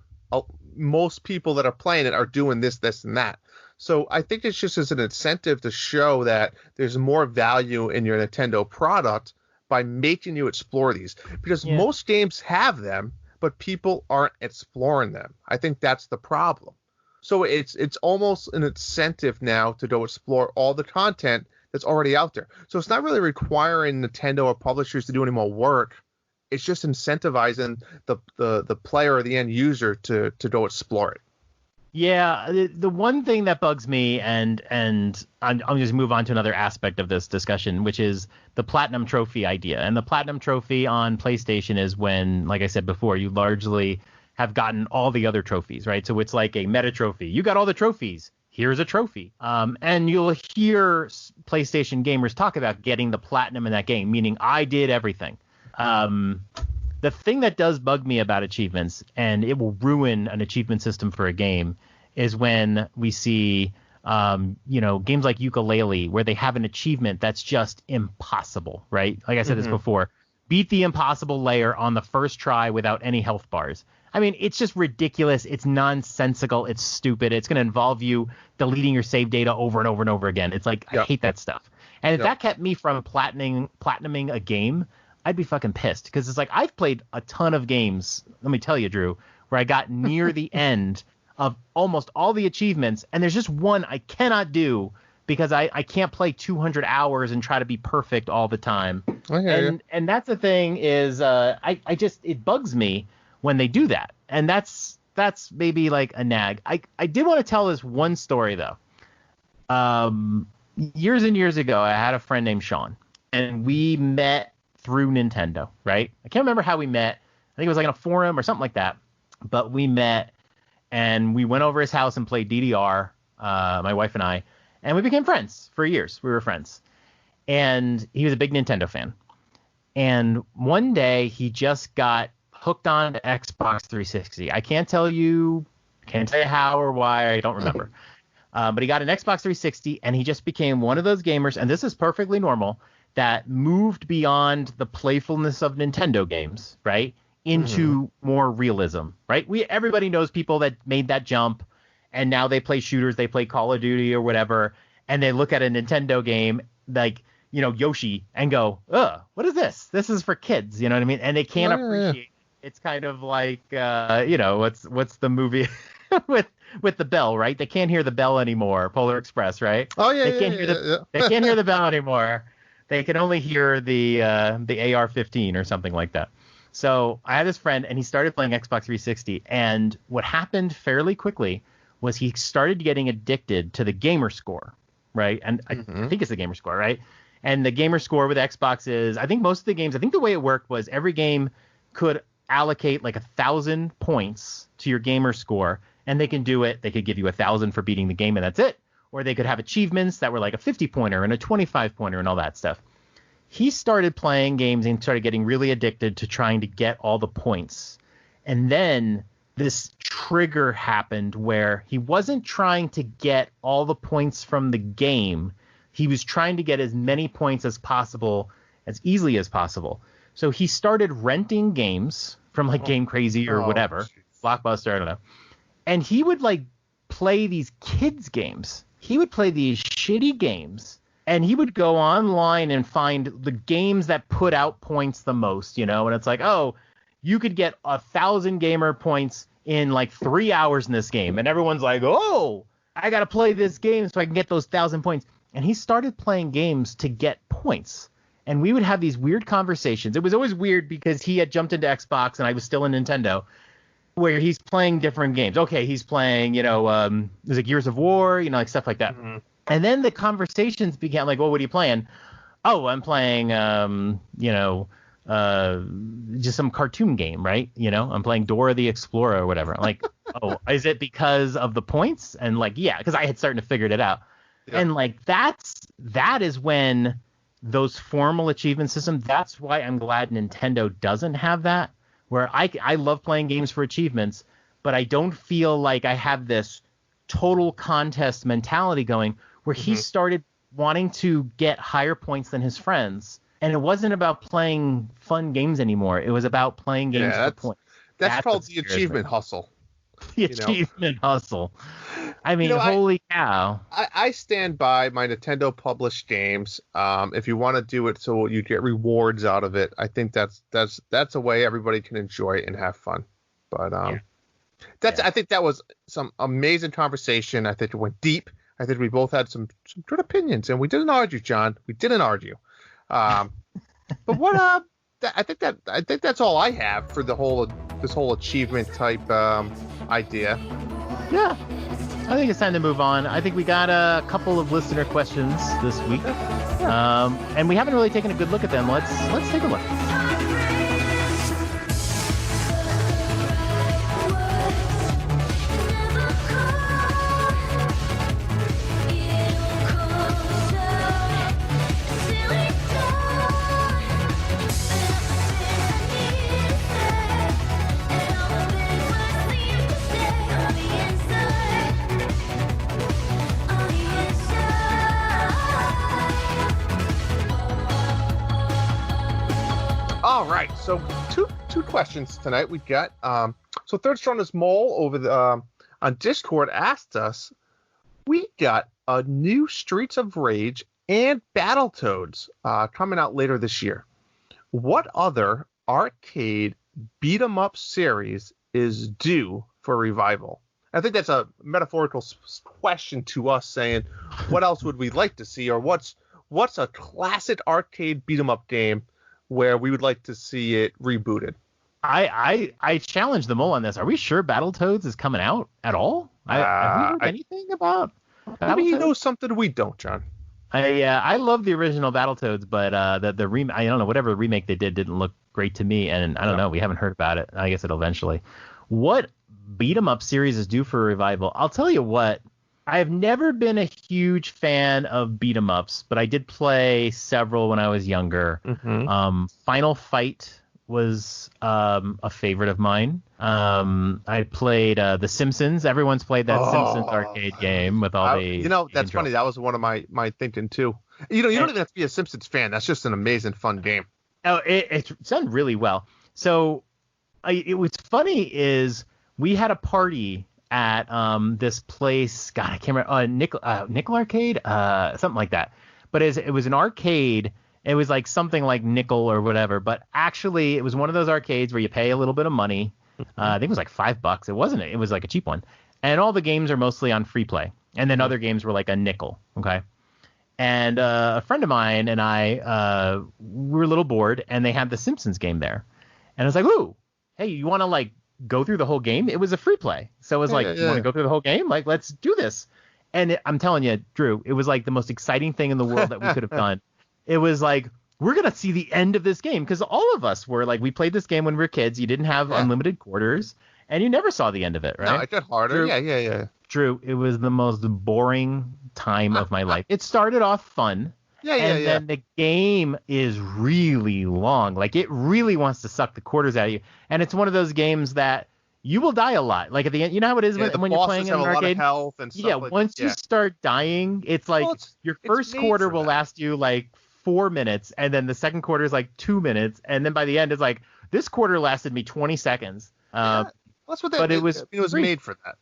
most people that are playing it are doing this, and that. So I think it's just as an incentive to show that there's more value in your Nintendo product by making you explore these, because most games have them, but people aren't exploring them. I think that's the problem. So it's almost an incentive now to go explore all the content that's already out there. So it's not really requiring Nintendo or publishers to do any more work. It's just incentivizing the player or the end user to go explore it. Yeah, the one thing that bugs me, and I'll just move on to another aspect of this discussion, which is the Platinum Trophy idea. And the Platinum Trophy on PlayStation is when, like I said before, you largely have gotten all the other trophies, right? So it's like a meta trophy. You got all the trophies. Here's a trophy. And you'll hear PlayStation gamers talk about getting the Platinum in that game, meaning I did everything. The thing that does bug me about achievements, and it will ruin an achievement system for a game, is when we see, games like Ukulele, where they have an achievement that's just impossible, right? Like I said this before, beat the impossible layer on the first try without any health bars. I mean, it's just ridiculous. It's nonsensical. It's stupid. It's going to involve you deleting your save data over and over and over again. It's like, I hate that stuff. And if that kept me from platinuming a game, I'd be fucking pissed, because it's like, I've played a ton of games, let me tell you, Drew, where I got near the end of almost all the achievements, and there's just one I cannot do because I can't play 200 hours and try to be perfect all the time. And that's the thing is, it bugs me when they do that. And that's maybe like a nag. I did want to tell this one story, though. Years and years ago, I had a friend named Sean, and we met through Nintendo, right? I can't remember how we met. I think it was like in a forum or something like that. But we met, and we went over his house and played DDR, my wife and I, and we became friends for years. We were friends. And he was a big Nintendo fan. And one day he just got hooked on to Xbox 360. I can't tell you how or why. I don't remember. But he got an Xbox 360, and he just became one of those gamers, and this is perfectly normal, that moved beyond the playfulness of Nintendo games, right, into more realism, right? Everybody knows people that made that jump, and now they play shooters, they play Call of Duty or whatever, and they look at a Nintendo game like, Yoshi, and go, ugh, what is this? This is for kids, you know what I mean? And they can't appreciate it. It's kind of like, what's the movie with the bell, right? They can't hear the bell anymore, Polar Express, right? Oh, yeah, they can't hear the bell anymore. They can only hear the AR-15 or something like that. So I had this friend, and he started playing Xbox 360. And what happened fairly quickly was he started getting addicted to the gamer score, right? And I think it's the gamer score, right? And the gamer score with Xbox is, I think most of the games, I think the way it worked was every game could allocate like 1,000 points to your gamer score, and they can do it. They could give you 1,000 for beating the game, and that's it. Or they could have achievements that were like a 50-pointer and a 25-pointer and all that stuff. He started playing games and started getting really addicted to trying to get all the points. And then this trigger happened where he wasn't trying to get all the points from the game. He was trying to get as many points as possible, as easily as possible. So he started renting games from like Game Crazy or whatever, Blockbuster, I don't know. And he would like play these kids games. He would play these shitty games, and he would go online and find the games that put out points the most, you know? And it's like, oh, you could get 1,000 gamer points in like 3 hours in this game. And everyone's like, oh, I got to play this game so I can get those 1,000 points. And he started playing games to get points. And we would have these weird conversations. It was always weird because he had jumped into Xbox and I was still in Nintendo, where he's playing different games. Okay, he's playing, it was like Gears of War, like stuff like that. Mm-hmm. And then the conversations began like, well, what are you playing? Oh, I'm playing, just some cartoon game, right? I'm playing Dora the Explorer or whatever. I'm like, oh, is it because of the points? And like, yeah, because I had started to figure it out. Yeah. And like, that is when those formal achievement systems, that's why I'm glad Nintendo doesn't have that, where I love playing games for achievements, but I don't feel like I have this total contest mentality going where he started wanting to get higher points than his friends. And it wasn't about playing fun games anymore. It was about playing games for points. That's called the achievement hustle. The achievement hustle. I mean, holy cow. I stand by my Nintendo published games. If you want to do it so you get rewards out of it, I think that's a way everybody can enjoy it and have fun. But I think that was some amazing conversation. I think it went deep. I think we both had some good opinions, and we didn't argue, John. We didn't argue. But what I think that's all I have for this whole achievement type idea. Yeah, I think it's time to move on. I think we got a couple of listener questions this week, and we haven't really taken a good look at them. Let's take a look. All right, so two questions tonight we got. So Third Strongest Mole over on Discord asked us, we got a new Streets of Rage and Battletoads coming out later this year. What other arcade beat 'em up series is due for revival? I think that's a metaphorical question to us, saying what else would we like to see, or what's a classic arcade beat 'em up game where we would like to see it rebooted. I challenge them all on this. Are we sure Battletoads is coming out at all? Have we heard anything about Battletoads? Maybe he knows something we don't, John. I love the original Battletoads, but the remake, I don't know, whatever remake they didn't look great to me, and I don't know, we haven't heard about it. I guess it'll eventually. What beat 'em up series is due for a revival? I'll tell you what. I have never been a huge fan of beat 'em ups, but I did play several when I was younger. Mm-hmm. Final Fight was a favorite of mine. I played The Simpsons. Everyone's played that Simpsons arcade game with all the. That's funny. That was one of my thinking too. You don't even have to be a Simpsons fan. That's just an amazing, fun game. Oh, it's done really well. So, what's funny is we had a party at this place, God, I can't remember, Nickel Arcade, something like that. But it was an arcade. It was like something like Nickel or whatever. But actually, it was one of those arcades where you pay a little bit of money. I think it was like $5. It wasn't. It was like a cheap one. And all the games are mostly on free play. And then other games were like a nickel. Okay. And a friend of mine and I were a little bored, and they had the Simpsons game there. And I was like, ooh, hey, you want to like go through the whole game? It was a free play. So it was like, you want to go through the whole game? Like, let's do this. And I'm telling you, Drew, it was like the most exciting thing in the world that we could have done. It was like, we're going to see the end of this game, because all of us were like, we played this game when we were kids. You didn't have unlimited quarters, and you never saw the end of it, right? No, it got harder. Drew, yeah. Drew, it was the most boring time of my life. It started off fun. And then the game is really long. Like, it really wants to suck the quarters out of you. And it's one of those games that you will die a lot. Like at the end, you know how it is the when you're playing bosses in have an a lot of arcade. health and stuff. Yeah, like, once you start dying, it's like your it's first made quarter for will that. last you like 4 minutes, and then the second quarter is like 2 minutes, and then by the end it's like this quarter lasted me 20 seconds. That's what but it was free. made for that.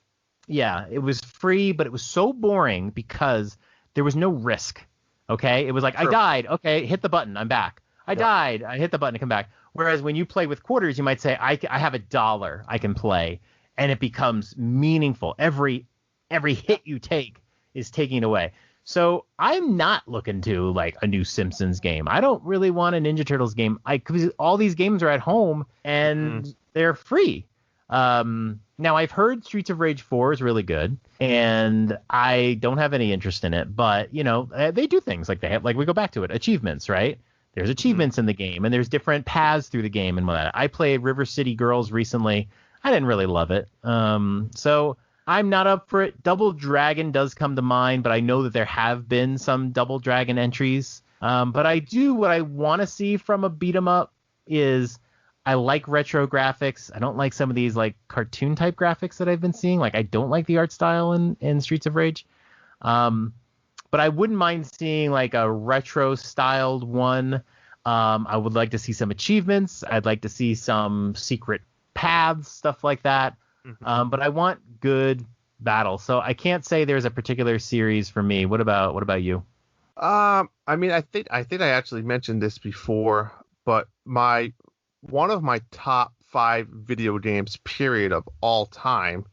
Yeah, it was free, but it was so boring because there was no risk. Okay, it was like I died. Okay, hit the button, I'm back. I died. I hit the button to come back. Whereas when you play with quarters, you might say I have $1 I can play, and it becomes meaningful. Every hit you take is taking it away. So I'm not looking to like a new Simpsons game. I don't really want a Ninja Turtles game. Because all these games are at home and they're free. Now I've heard Streets of Rage 4 is really good, and I don't have any interest in it. But you know, they do things like we go back to it, achievements, right? There's achievements in the game, and there's different paths through the game and whatnot. I played River City Girls recently. I didn't really love it. So I'm not up for it. Double Dragon does come to mind, but I know that there have been some Double Dragon entries. But what I want to see from a beat 'em up is I like retro graphics. I don't like some of these like cartoon type graphics that I've been seeing. Like I don't like the art style in Streets of Rage. But I wouldn't mind seeing like a retro styled one. I would like to see some achievements. I'd like to see some secret paths, stuff like that. But I want good battle. So I can't say there's a particular series for me. What about you? I mean, I think I actually mentioned this before, but one of my top 5 video games, period, of all time.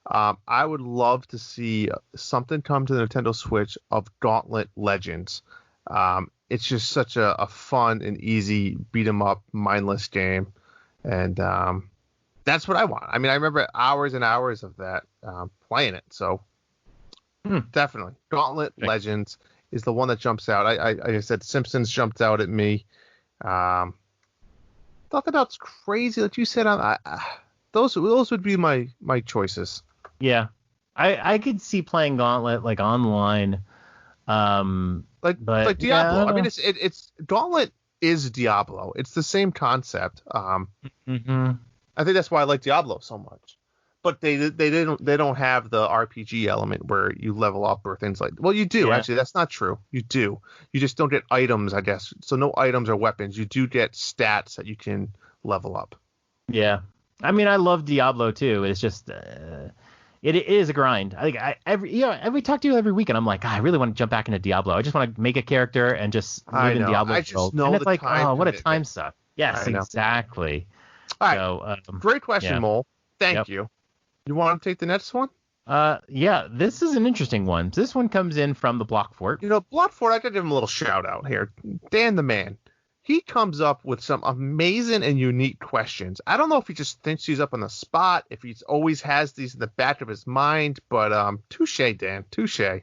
I would love to see something come to the Nintendo Switch of Gauntlet Legends. It's just such a fun and easy beat 'em up, mindless game, and that's what I want. I mean, I remember hours and hours of that playing it. So definitely, Gauntlet Legends is the one that jumps out. Like I said, Simpsons jumped out at me. Talk about crazy, like you said. Those would be my choices. Yeah, I could see playing Gauntlet like online, like Diablo. Yeah, I mean, it's Gauntlet is Diablo. It's the same concept. I think that's why I like Diablo so much. But they don't have the RPG element where you level up or things like. Well, you do actually. That's not true. You do. You just don't get items, I guess. So no items or weapons. You do get stats that you can level up. Yeah, I mean, I love Diablo too. It's just. It is a grind. I think we talk to you every week, and I'm like, I really want to jump back into Diablo. I just want to make a character and just live in Diablo world. And it's like, oh, what a time suck. Yes, exactly. All right. So, great question, Mole. Thank you. You want to take the next one? Yeah, this is an interesting one. This one comes in from the Block Fort. You know, Block Fort, I could give him a little shout out here. Dan the man. He comes up with some amazing and unique questions. I don't know if he just thinks he's up on the spot, if he always has these in the back of his mind, but touche, Dan, touche.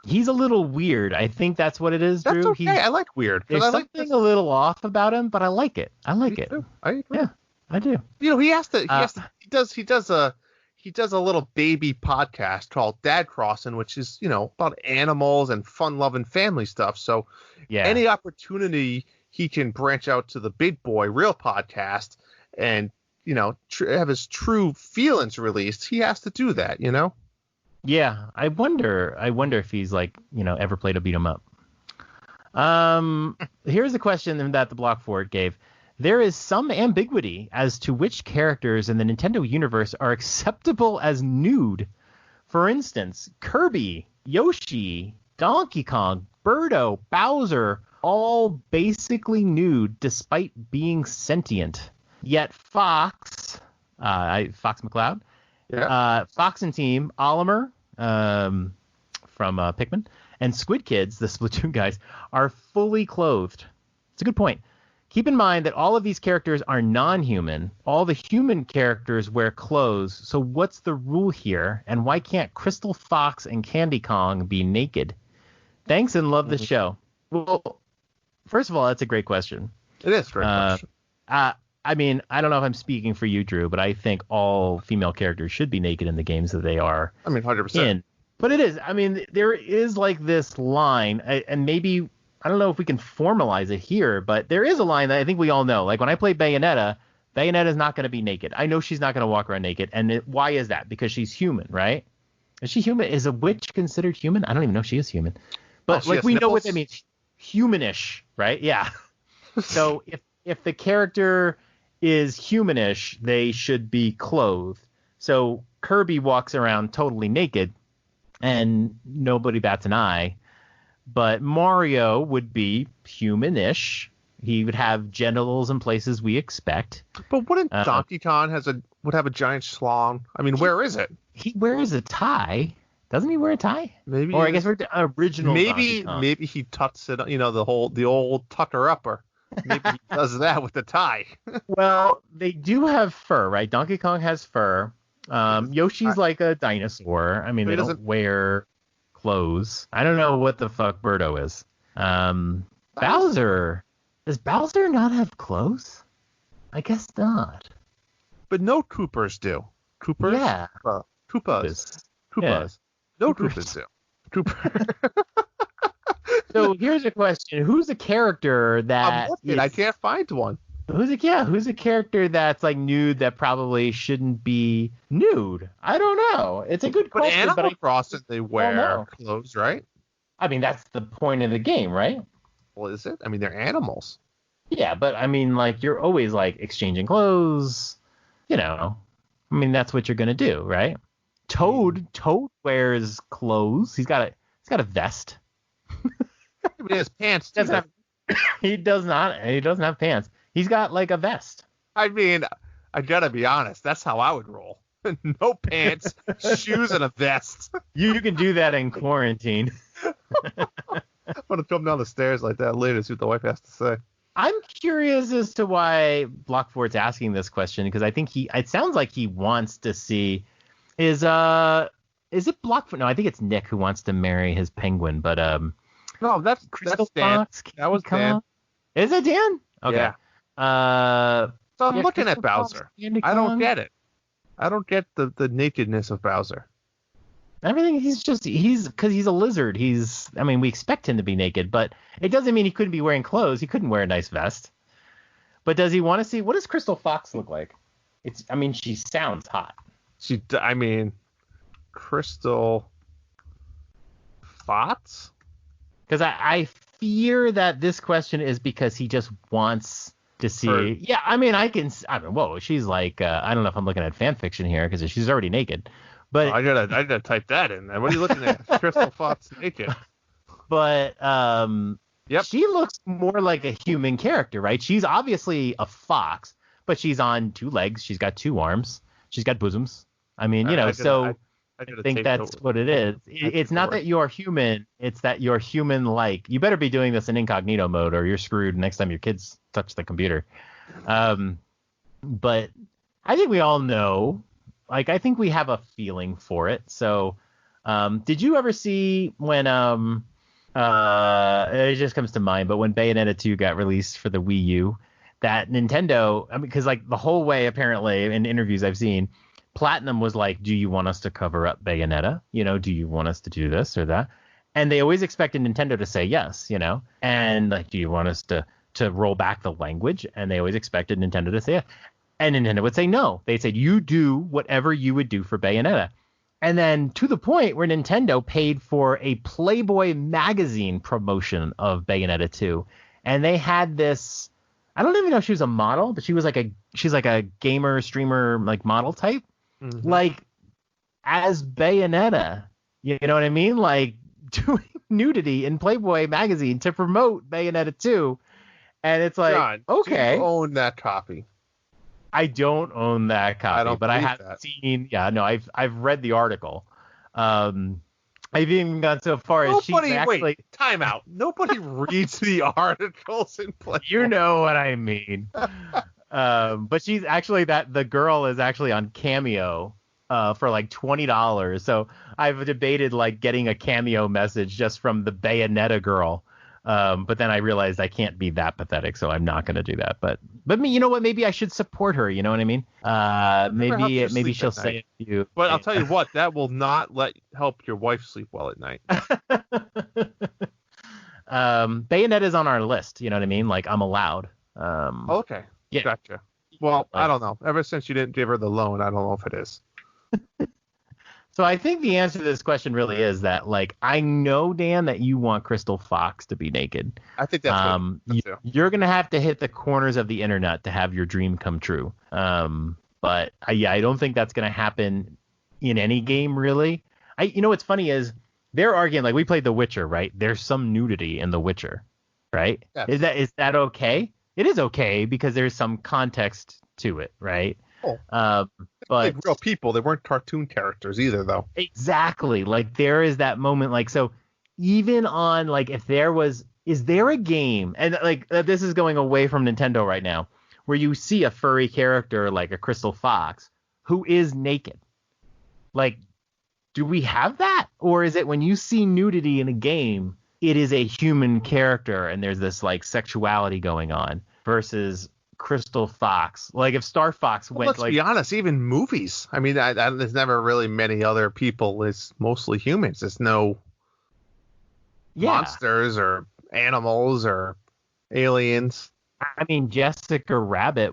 He's a little weird. I think that's what it is, Drew. That's okay. I like weird. There's something a little off about him, but I like it. I like it. I agree. Yeah, I do. You know, he does a little baby podcast called Dad Crossing, which is, you know, about animals and fun-loving family stuff. So any opportunity he can branch out to the big boy real podcast and, you know, have his true feelings released, he has to do that, you know? Yeah, I wonder if he's like, you know, ever played a beat 'em up. Here's a question that the Block Fort gave. There is some ambiguity as to which characters in the Nintendo universe are acceptable as nude. For instance, Kirby, Yoshi, Donkey Kong, Birdo, Bowser, all basically nude despite being sentient. Yet Fox McCloud, Fox and Team, Olimar from Pikmin, and Squid Kids, the Splatoon guys, are fully clothed. It's a good point. Keep in mind that all of these characters are non-human. All the human characters wear clothes. So what's the rule here? And why can't Crystal Fox and Candy Kong be naked? Thanks and love the show. Well, first of all, that's a great question. It is a great question. I mean, I don't know if I'm speaking for you, Drew, but I think all female characters should be naked in the games that they are 100%. But it is. I mean, there is like this line, and maybe I don't know if we can formalize it here, but there is a line that I think we all know. Like when I play Bayonetta, Bayonetta's not going to be naked. I know she's not going to walk around naked. And why is that? Because she's human, right? Is she human? Is a witch considered human? I don't even know if she is human. But like we know what that means. Humanish, right? Yeah. So if the character is humanish, they should be clothed. So Kirby walks around totally naked and nobody bats an eye. But Mario would be humanish. He would have genitals in places we expect. But wouldn't Donkey Kong would have a giant schlong? I mean, where is it? He wears a tie. Doesn't he wear a tie? Maybe. Or I guess we're original. Maybe he tucks it. The old tucker upper. Maybe he does that with the tie. Well, they do have fur, right? Donkey Kong has fur. Yoshi's like a dinosaur. I mean, they don't wear clothes. I don't know what the fuck Birdo is. Bowser. Does Bowser not have clothes? I guess not. But no Coopers do. Coopers? Yeah. Koopas. Yeah. No Koopas do. Cooper. So here's a question: who's a character that I can't find one. Who's a character that's like nude that probably shouldn't be nude? I don't know. It's a good question. But Animal Crossing, they wear clothes, right? I mean, that's the point of the game, right? Well, is it? I mean, they're animals. Yeah, but I mean, like you're always like exchanging clothes. You know, I mean, that's what you're gonna do, right? Toad wears clothes. He's got a vest. He has pants too. He doesn't have pants. He's got like a vest. I mean, I gotta be honest. That's how I would roll. No pants, shoes, and a vest. You can do that in quarantine. I'm gonna come down the stairs like that later to see what the wife has to say. I'm curious as to why Blockfort's asking this question because I think it sounds like he wants to see is it Blockfort? No, I think it's Nick who wants to marry his penguin, but no, that's Dan. Fox, that was Dan. Is it Dan? Okay. Yeah. So I'm looking at Bowser. I don't get it. I don't get the nakedness of Bowser. Everything he's because he's a lizard. We expect him to be naked, but it doesn't mean he couldn't be wearing clothes. He couldn't wear a nice vest. But does he want to see what does Crystal Fox look like? She sounds hot. Crystal Fox? Because I fear that this question is because he just wants to see. Whoa, she's like, I don't know if I'm looking at fan fiction here because she's already naked. But I gotta type that in. What are you looking at? Crystal Fox naked. But yep. She looks more like a human character, right? She's obviously a fox, but she's on two legs. She's got two arms. She's got bosoms. I mean, I think that's what it is. It's not that you're human. It's that you're human-like. You better be doing this in incognito mode or you're screwed next time your kids touch the computer. But I think we all know. Like, I think we have a feeling for it. So, did you ever see when it just comes to mind, but when Bayonetta 2 got released for the Wii U, that Nintendo, because like the whole way apparently in interviews I've seen, Platinum was like, do you want us to cover up Bayonetta? Do you want us to do this or that? And they always expected Nintendo to say yes, and like, do you want us to roll back the language? And they always expected Nintendo to say yes. And Nintendo would say no. They said, you do whatever you would do for Bayonetta. And then to the point where Nintendo paid for a Playboy magazine promotion of Bayonetta 2. And they had this, I don't even know if she was a model, but she's like a gamer, streamer, like model type. Mm-hmm. Like as Bayonetta, you know what I mean? Like doing nudity in Playboy magazine to promote Bayonetta 2. And it's like, John, okay. Do you own that copy? I don't own that copy, but I have seen. Yeah, no, I've read the article. I've even gone so far as she's actually. Wait, time out. Nobody reads the articles in Playboy. You know what I mean. But she's actually the girl is actually on Cameo for like $20. So I've debated like getting a Cameo message just from the Bayonetta girl. But then I realized I can't be that pathetic, so I'm not going to do that. But me, you know what? Maybe I should support her. You know what I mean? Maybe she'll say it to you. But I'll tell you what, that will not help your wife sleep well at night. Bayonetta's on our list. You know what I mean? Like I'm allowed. Okay. Yeah. Gotcha. Well, I Like, don't know. Ever since you didn't give her the loan, I don't know if it is. so I think the answer to this question really is that, like, I know, Dan, that you want Crystal Fox to be naked. I think that's what You're gonna have to hit the corners of the internet to have your dream come true. But I don't think that's gonna happen in any game, really. You know what's funny is they're arguing, like, we played The Witcher, right? There's some nudity in The Witcher, right? Yes. Is that okay? It is okay because there's some context to it, right? Oh. But Like real people. They weren't cartoon characters either, though. exactly, like there is that moment, like, so even on, like, if there was, is there a game, and like this is going away from Nintendo right now, where you see a furry character like a Crystal Fox who is naked? Like, do we have that? Or is it when you see nudity in a game, it is a human character and there's this like sexuality going on versus Crystal Fox? Like if Star Fox Well, went let's like, be honest, even movies. I mean, there's never really many other people. It's mostly humans. There's no monsters or animals or aliens. I mean, Jessica Rabbit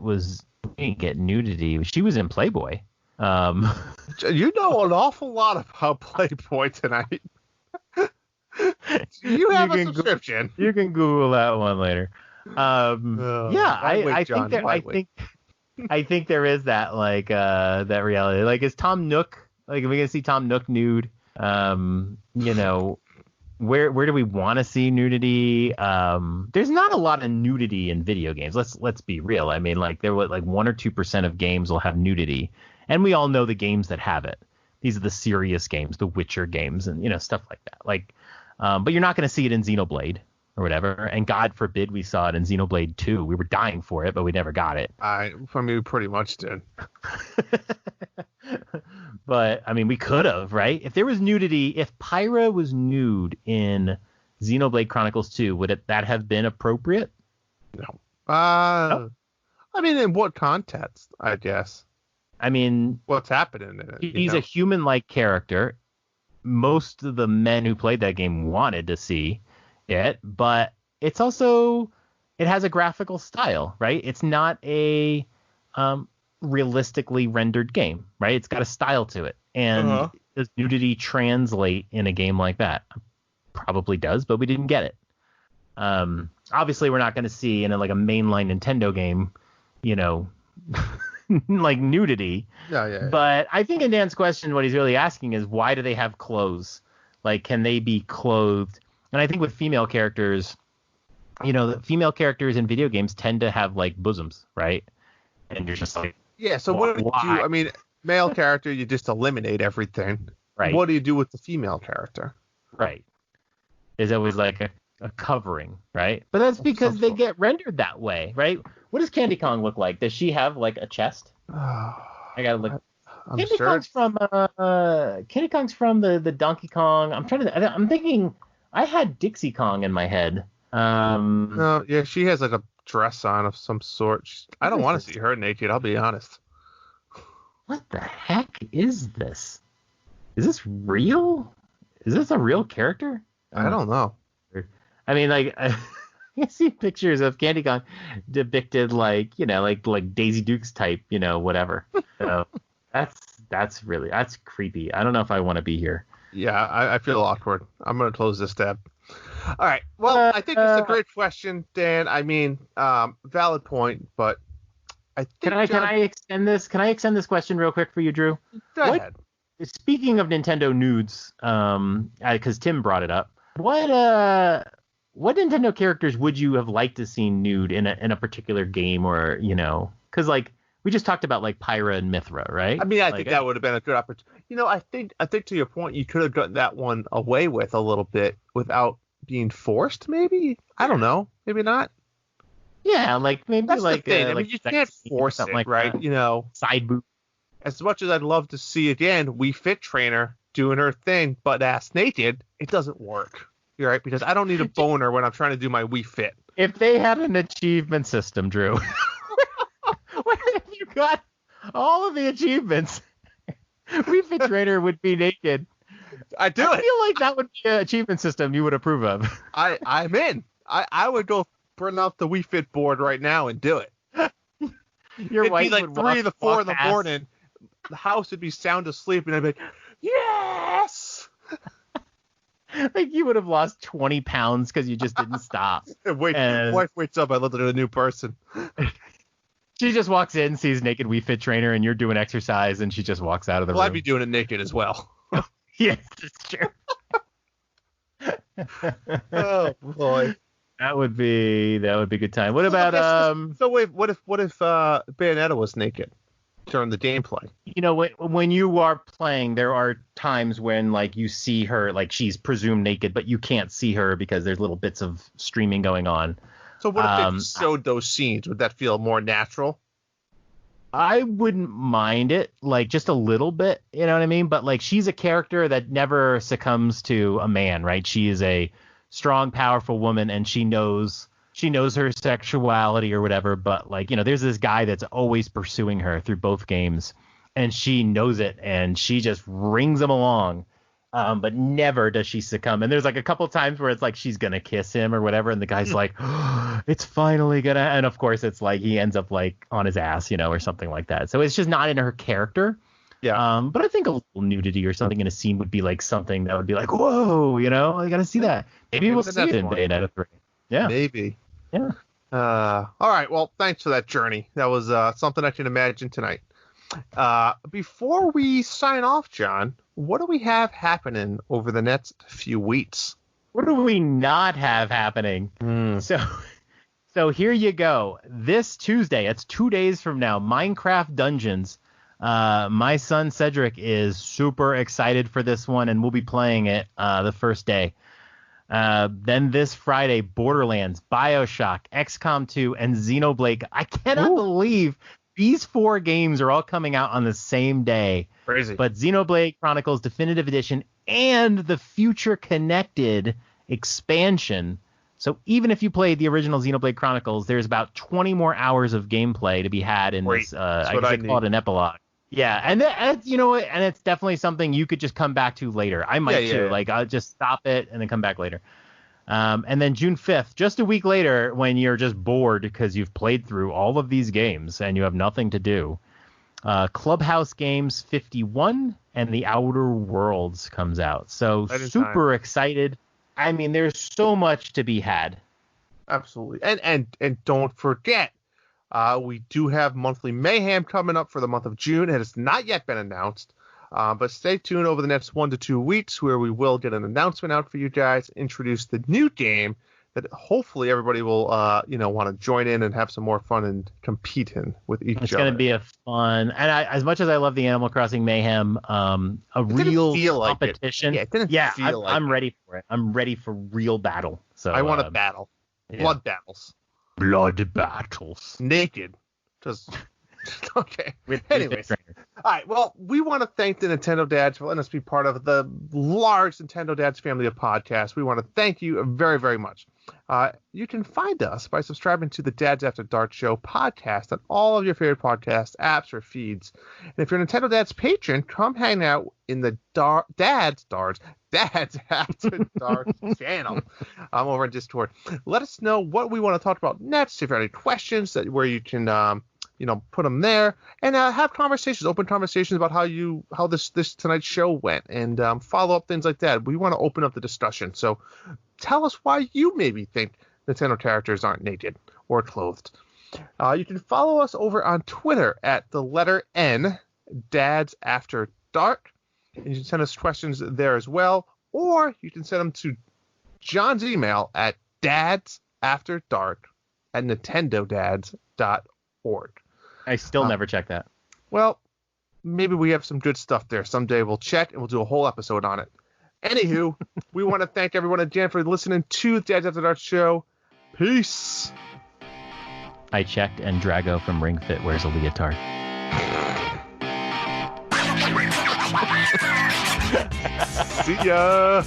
didn't get nudity. She was in Playboy. You know an awful lot about Playboy tonight. You have a subscription. You can Google that one later. Yeah, I think there is that, like, that reality. Like, is Tom Nook, like, are we gonna see Tom Nook nude? You know, where do we want to see nudity? There's not a lot of nudity in video games. Let's be real. I mean, like, there was like 1 or 2% of games will have nudity, and we all know the games that have it. These are the serious games, the Witcher games, and, you know, stuff like that. Like, but you're not going to see it in Xenoblade or whatever. And God forbid we saw it in Xenoblade 2. We were dying for it, but we never got it. We pretty much did. But I mean, we could have, right? If there was nudity, if Pyra was nude in Xenoblade Chronicles 2, would that have been appropriate? No. No? I mean, in what context? I guess. I mean, what's happening in it? He's a human-like character. Most of the men who played that game wanted to see it, but it has a graphical style, right? It's not a realistically rendered game, right? It's got a style to it. And does nudity translate in a game like that? Probably does, but we didn't get it. Obviously, we're not going to see in like a mainline Nintendo game, you know, like nudity. Yeah. But I think in Dan's question, what he's really asking is, why do they have clothes? Like, can they be clothed? And I think with female characters, you know, the female characters in video games tend to have like bosoms, right? And you're just like, yeah. So what do you do? I mean, male character, you just eliminate everything. Right. What do you do with the female character? Right. There's always like a covering, right? But that's because they get rendered that way, right? What does Candy Kong look like? Does she have like a chest? I gotta look. Candy Kong's from the Donkey Kong. I'm thinking I had Dixie Kong in my head. No, yeah, she has like a dress on of some sort. I don't want to see her naked. I'll be honest. What the heck is this? Is this real? Is this a real character? I don't know. I mean, like, I see pictures of Candy Kong depicted like, you know, like Daisy Dukes type, you know, whatever. So that's creepy. I don't know if I want to be here. Yeah, I feel awkward. I'm going to close this tab. All right. Well, I think it's a great question, Dan. I mean, valid point, but I think Can I extend this? Can I extend this question real quick for you, Drew? Go ahead. Speaking of Nintendo nudes, because Tim brought it up, what Nintendo characters would you have liked to see nude in a particular game, or, you know, because like we just talked about like Pyra and Mithra, right? I mean, I think that would have been a good opportunity. You know, I think to your point, you could have gotten that one away with a little bit without being forced. Maybe, I don't know. Maybe not. Yeah, like maybe that's like the thing. I like mean, you can't force it, like right? That. You know, side boob. As much as I'd love to see again, Wii Fit trainer doing her thing, butt ass naked, it doesn't work. You're right, because I don't need a boner when I'm trying to do my Wii Fit. If they had an achievement system, Drew, what if you got all of the achievements? Wii Fit trainer would be naked. I feel like that would be an achievement system you would approve of. I'm in. I would go print out the Wii Fit board right now and do it. Your It'd wife be like would 3 to 4 in the past. morning. The house would be sound asleep, and I'd be like, yes! Like you would have lost 20 pounds because you just didn't stop. And Wife wakes up, I look at a new person. she just walks in, sees naked Wii Fit trainer, and you're doing exercise, and she just walks out of the Well, room. I'd be doing it naked as well. Yes, it's true. Oh, boy. That would be a good time. What about So wait, what if Bayonetta was naked during the gameplay? you know, when you are playing, there are times when like you see her, like she's presumed naked, but you can't see her because there's little bits of streaming going on. So what if they showed those scenes? Would that feel more natural? I wouldn't mind it, like just a little bit, you know what I mean? But like she's a character that never succumbs to a man, right? She is a strong, powerful woman, and she knows her sexuality or whatever. But like, you know, there's this guy that's always pursuing her through both games, and she knows it, and she just rings him along. But never does she succumb. And there's like a couple times where it's like she's gonna kiss him or whatever, and the guy's like, oh, "It's finally gonna." And of course, it's like he ends up like on his ass, you know, or something like that. So it's just not in her character. Yeah. But I think a little nudity or something in a scene would be like something that would be like, "Whoa," you know, I gotta see that. Maybe we'll see it in Bayonetta 3. Yeah. Maybe. Yeah. All right. Well, thanks for that journey. That was something I can imagine tonight. Before we sign off, John, what do we have happening over the next few weeks? What do we not have happening? So here you go. This Tuesday, it's 2 days from now, Minecraft Dungeons. My son Cedric is super excited for this one, and we'll be playing it the first day. Then this Friday, Borderlands, BioShock, XCOM 2, and Xenoblade. I cannot believe these 4 games are all coming out on the same day. Crazy. But Xenoblade Chronicles Definitive Edition and the Future Connected expansion. So even if you played the original Xenoblade Chronicles, there's about 20 more hours of gameplay to be had in this. I guess they call it an epilogue. Yeah, and you know what? And it's definitely something you could just come back to later. I might too. Like I'll just stop it and then come back later. And then June 5th, just a week later, when you're just bored because you've played through all of these games and you have nothing to do, Clubhouse Games 51 and The Outer Worlds comes out. So super excited. I mean, there's so much to be had. Absolutely. And don't forget, we do have monthly mayhem coming up for the month of June. It has not yet been announced. But stay tuned over the next 1 to 2 weeks where we will get an announcement out for you guys, introduce the new game that hopefully everybody will, want to join in and have some more fun and compete in with each other. It's going to be a fun, and as much as I love the Animal Crossing mayhem, a real competition. It didn't feel like I'm ready for it. I'm ready for real battle. So I want a battle. Blood battles. Blood battles. Naked. Just... Okay. Anyways. All right. Well, we want to thank the Nintendo Dads for letting us be part of the large Nintendo Dads family of podcasts. We want to thank you very, very much. You can find us by subscribing to the Dads After Dark Show podcast on all of your favorite podcast apps or feeds. And if you're a Nintendo Dads patron, come hang out in the Dads After Dark channel. I'm over in Discord. Let us know what we want to talk about next. If you have any questions where you can put them there and have conversations, open conversations about how this tonight's show went, and follow up things like that. We want to open up the discussion. So tell us why you maybe think Nintendo characters aren't naked or clothed. You can follow us over on Twitter at the letter N, Dads After Dark. And you can send us questions there as well, or you can send them to John's email at dadsafterdark@nintendodads.org. I still never check that. Well, maybe we have some good stuff there. Someday we'll check and we'll do a whole episode on it. Anywho, we want to thank everyone again for listening to the Dads After Dark show. Peace. I checked, and Drago from Ring Fit wears a leotard. See ya.